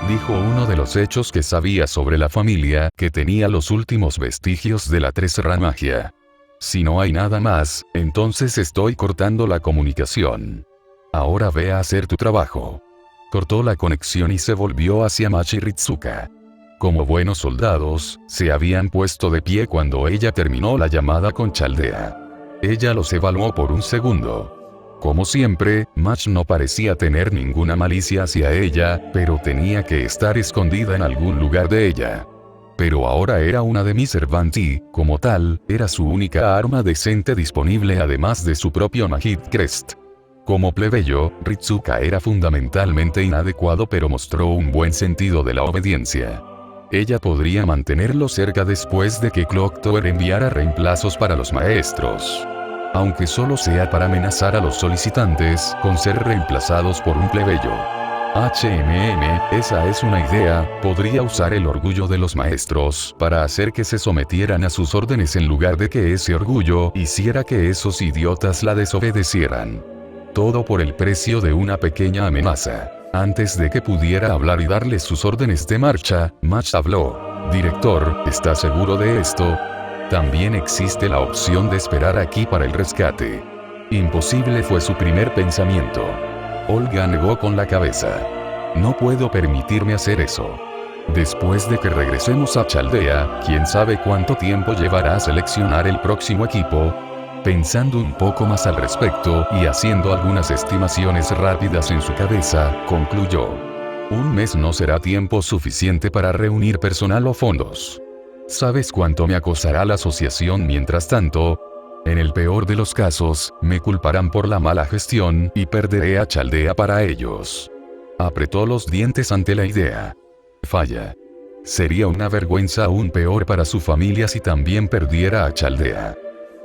Dijo uno de los hechos que sabía sobre la familia, que tenía los últimos vestigios de la Tresra magia. Si no hay nada más, entonces estoy cortando la comunicación. Ahora ve a hacer tu trabajo. Cortó la conexión y se volvió hacia Machi Ritsuka. Como buenos soldados, se habían puesto de pie cuando ella terminó la llamada con Chaldea. Ella los evaluó por un segundo. Como siempre, Mach no parecía tener ninguna malicia hacia ella, pero tenía que estar escondida en algún lugar de ella. Pero ahora era una de mis Servanti, como tal, era su única arma decente disponible además de su propio Magid Crest. Como plebeyo, Ritsuka era fundamentalmente inadecuado pero mostró un buen sentido de la obediencia. Ella podría mantenerlo cerca después de que Clock Tower enviara reemplazos para los maestros. Aunque solo sea para amenazar a los solicitantes con ser reemplazados por un plebeyo. Esa es una idea, podría usar el orgullo de los maestros para hacer que se sometieran a sus órdenes en lugar de que ese orgullo hiciera que esos idiotas la desobedecieran. Todo por el precio de una pequeña amenaza. Antes de que pudiera hablar y darle sus órdenes de marcha, Mach habló. Director, ¿está seguro de esto? También existe la opción de esperar aquí para el rescate. Imposible fue su primer pensamiento. Olga negó con la cabeza. No puedo permitirme hacer eso. Después de que regresemos a Chaldea, quién sabe cuánto tiempo llevará a seleccionar el próximo equipo. Pensando un poco más al respecto y haciendo algunas estimaciones rápidas en su cabeza, concluyó. Un mes no será tiempo suficiente para reunir personal o fondos. ¿Sabes cuánto me acosará la asociación mientras tanto? En el peor de los casos, me culparán por la mala gestión y perderé a Chaldea para ellos. Apretó los dientes ante la idea. Falla. Sería una vergüenza aún peor para su familia si también perdiera a Chaldea.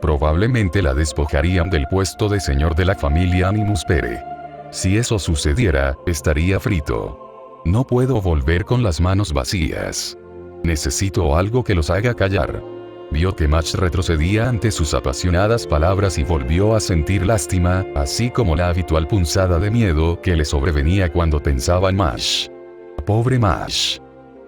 Probablemente la despojarían del puesto de señor de la familia Animus Pere. Si eso sucediera, estaría frito. No puedo volver con las manos vacías. Necesito algo que los haga callar. Vio que Mach retrocedía ante sus apasionadas palabras y volvió a sentir lástima, así como la habitual punzada de miedo que le sobrevenía cuando pensaba en Mach. Pobre Mach.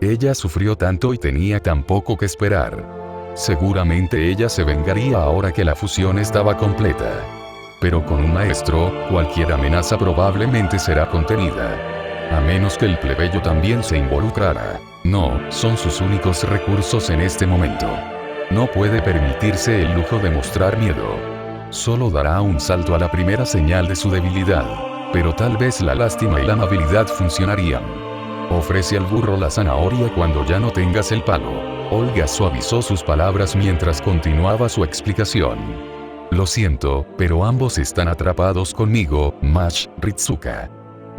Ella sufrió tanto y tenía tan poco que esperar. Seguramente ella se vengaría ahora que la fusión estaba completa. Pero con un maestro, cualquier amenaza probablemente será contenida. A menos que el plebeyo también se involucrara. No, son sus únicos recursos en este momento. No puede permitirse el lujo de mostrar miedo. Solo dará un salto a la primera señal de su debilidad. Pero tal vez la lástima y la amabilidad funcionarían. Ofrece al burro la zanahoria cuando ya no tengas el palo. Olga suavizó sus palabras mientras continuaba su explicación. Lo siento, pero ambos están atrapados conmigo, Mash, Ritsuka.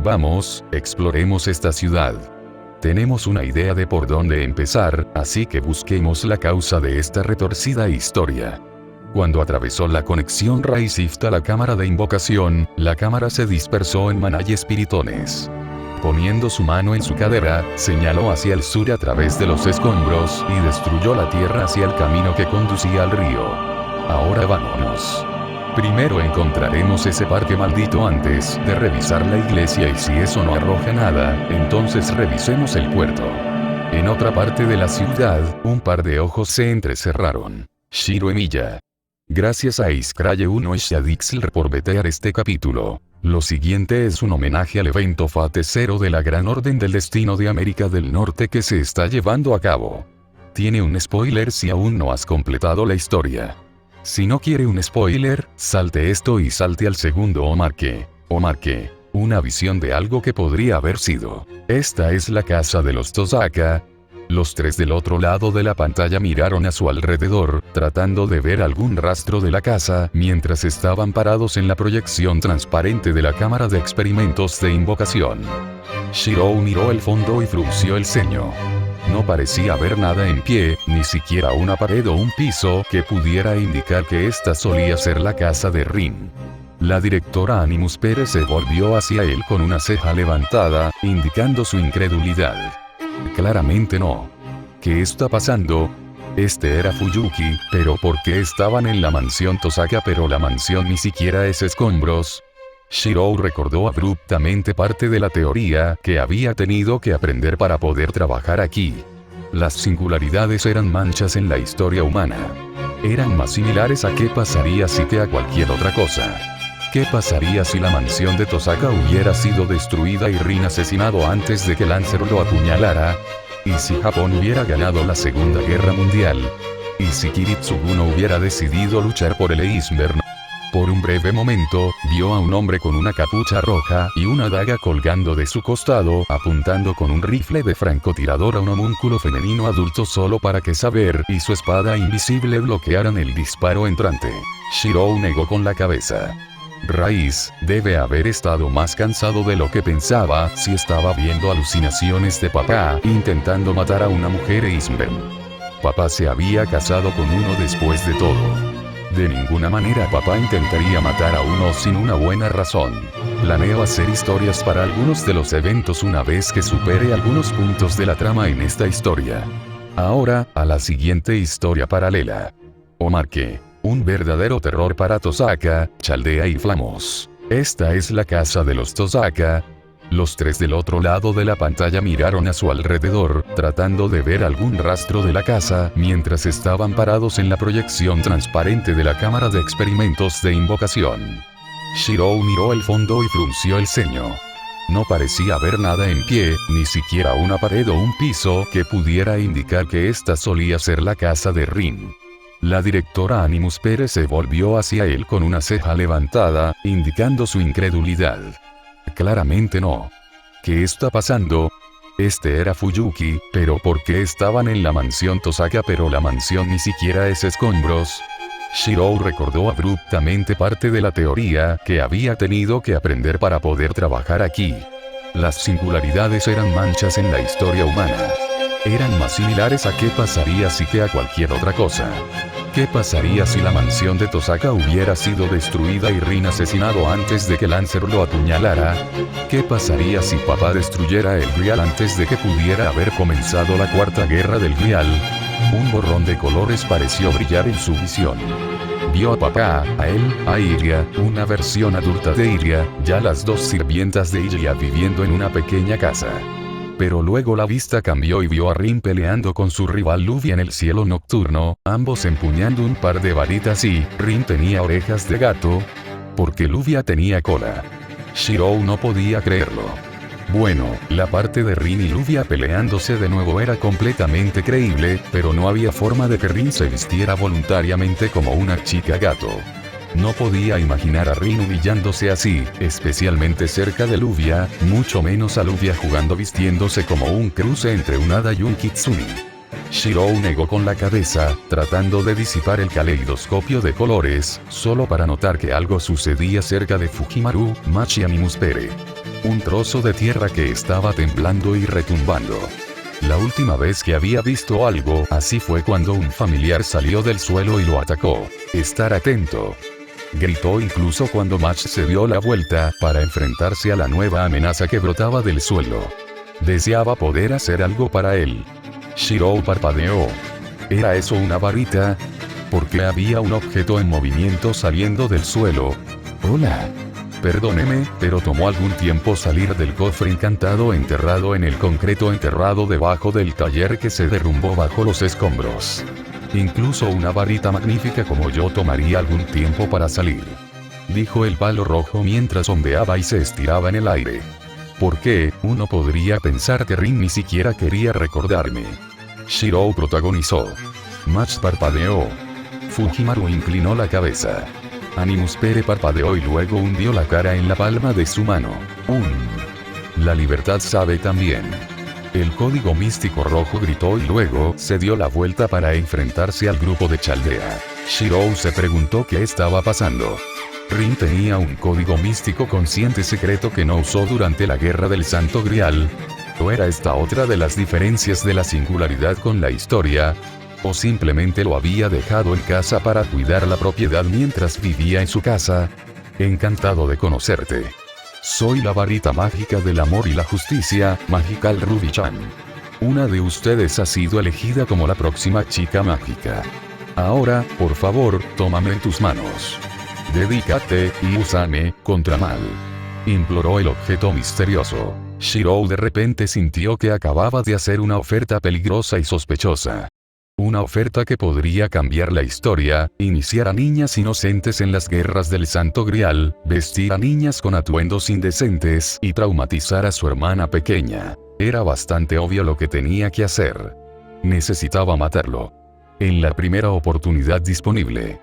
Vamos, exploremos esta ciudad. Tenemos una idea de por dónde empezar, así que busquemos la causa de esta retorcida historia. Cuando atravesó la conexión Raizifta a la cámara de invocación, la cámara se dispersó en maná y espiritones. Poniendo su mano en su cadera, señaló hacia el sur a través de los escombros y destruyó la tierra hacia el camino que conducía al río. Ahora vámonos. Primero encontraremos ese parque maldito antes de revisar la iglesia y si eso no arroja nada, entonces revisemos el puerto. En otra parte de la ciudad, un par de ojos se entrecerraron. Shiro Emiya. Gracias a Iskraye 1 y Shadixler por vetear este capítulo. Lo siguiente es un homenaje al evento Fate 0 de la Gran Orden del Destino de América del Norte que se está llevando a cabo. Tiene un spoiler si aún no has completado la historia. Si no quiere un spoiler, salte esto y salte al segundo Omarque. Una visión de algo que podría haber sido. Esta es la casa de los Tosaka. Los tres del otro lado de la pantalla miraron a su alrededor, tratando de ver algún rastro de la casa, mientras estaban parados en la proyección transparente de la cámara de experimentos de invocación. Shirou miró el fondo y frunció el ceño. No parecía haber nada en pie, ni siquiera una pared o un piso que pudiera indicar que esta solía ser la casa de Rin. La directora Animus Pérez se volvió hacia él con una ceja levantada, indicando su incredulidad. Claramente no. ¿Qué está pasando? Este era Fuyuki, pero ¿por qué estaban en la mansión Tosaka pero la mansión ni siquiera es escombros? Shirou recordó abruptamente parte de la teoría que había tenido que aprender para poder trabajar aquí. Las singularidades eran manchas en la historia humana. Eran más similares a qué pasaría si que a cualquier otra cosa. ¿Qué pasaría si la mansión de Tosaka hubiera sido destruida y Rin asesinado antes de que Lancer lo apuñalara? ¿Y si Japón hubiera ganado la Segunda Guerra Mundial? ¿Y si Kiritsuguno hubiera decidido luchar por el Eismer? Por un breve momento, vio a un hombre con una capucha roja y una daga colgando de su costado, apuntando con un rifle de francotirador a un homúnculo femenino adulto solo para que Saber y su espada invisible bloquearan el disparo entrante. Shirou negó con la cabeza. Raiz, debe haber estado más cansado de lo que pensaba si estaba viendo alucinaciones de papá intentando matar a una mujer Eismer. Papá se había casado con uno después de todo. De ninguna manera papá intentaría matar a uno sin una buena razón. Planeo hacer historias para algunos de los eventos una vez que supere algunos puntos de la trama en esta historia. Ahora, a la siguiente historia paralela. Omarque. Un verdadero terror para Tosaka, Chaldea y Flamos. Esta es la casa de los Tosaka. Los tres del otro lado de la pantalla miraron a su alrededor, tratando de ver algún rastro de la casa, mientras estaban parados en la proyección transparente de la cámara de experimentos de invocación. Shirou miró el fondo y frunció el ceño. No parecía haber nada en pie, ni siquiera una pared o un piso que pudiera indicar que esta solía ser la casa de Rin. La directora Animus Pérez se volvió hacia él con una ceja levantada, indicando su incredulidad. Claramente no. ¿Qué está pasando? Este era Fuyuki, pero ¿por qué estaban en la mansión Tosaka pero la mansión ni siquiera es escombros? Shirou recordó abruptamente parte de la teoría que había tenido que aprender para poder trabajar aquí. Las singularidades eran manchas en la historia humana. Eran más similares a qué pasaría si que a cualquier otra cosa. ¿Qué pasaría si la mansión de Tosaka hubiera sido destruida y Rin asesinado antes de que Lancer lo apuñalara? ¿Qué pasaría si papá destruyera el Grial antes de que pudiera haber comenzado la Cuarta Guerra del Grial? Un borrón de colores pareció brillar en su visión. Vio a papá, a él, a Iria, una versión adulta de Iria, ya las dos sirvientas de Iria viviendo en una pequeña casa. Pero luego la vista cambió y vio a Rin peleando con su rival Luffy en el cielo nocturno, ambos empuñando un par de varitas y Rin tenía orejas de gato, porque Luffy tenía cola. Shirou no podía creerlo. Bueno, la parte de Rin y Luffy peleándose de nuevo era completamente creíble, pero no había forma de que Rin se vistiera voluntariamente como una chica gato. No podía imaginar a Rin humillándose así, especialmente cerca de Luffy, mucho menos a Luffy jugando vistiéndose como un cruce entre un hada y un kitsune. Shirou negó con la cabeza, tratando de disipar el caleidoscopio de colores, solo para notar que algo sucedía cerca de Fukimaru, Machi y Animuspere. Un trozo de tierra que estaba temblando y retumbando. La última vez que había visto algo así fue cuando un familiar salió del suelo y lo atacó. Estar atento. Gritó incluso cuando Match se dio la vuelta para enfrentarse a la nueva amenaza que brotaba del suelo. Deseaba poder hacer algo para él. Shirou parpadeó. ¿Era eso una varita? Porque había un objeto en movimiento saliendo del suelo. Hola. Perdóneme, pero tomó algún tiempo salir del cofre encantado enterrado en el concreto enterrado debajo del taller que se derrumbó bajo los escombros. Incluso una varita magnífica como yo tomaría algún tiempo para salir. Dijo el palo rojo mientras ondeaba y se estiraba en el aire. ¿Por qué? Uno podría pensar que Rin ni siquiera quería recordarme. Shirou protagonizó. Match parpadeó. Fukimaru inclinó la cabeza. Animuspere parpadeó y luego hundió la cara en la palma de su mano. La libertad sabe también. El código místico rojo gritó y luego se dio la vuelta para enfrentarse al grupo de Chaldea. Shirou se preguntó qué estaba pasando. Rin tenía un código místico consciente secreto que no usó durante la guerra del Santo Grial. ¿O era esta otra de las diferencias de la singularidad con la historia? ¿O simplemente lo había dejado en casa para cuidar la propiedad mientras vivía en su casa? Encantado de conocerte. Soy la varita mágica del amor y la justicia, Magical Ruby-chan. Una de ustedes ha sido elegida como la próxima chica mágica. Ahora, por favor, tómame en tus manos. Dedícate, y úsame, contra mal. Imploró el objeto misterioso. Shirou de repente sintió que acababa de hacer una oferta peligrosa y sospechosa. Una oferta que podría cambiar la historia, iniciar a niñas inocentes en las guerras del Santo Grial, vestir a niñas con atuendos indecentes y traumatizar a su hermana pequeña. Era bastante obvio lo que tenía que hacer. Necesitaba matarlo. En la primera oportunidad disponible.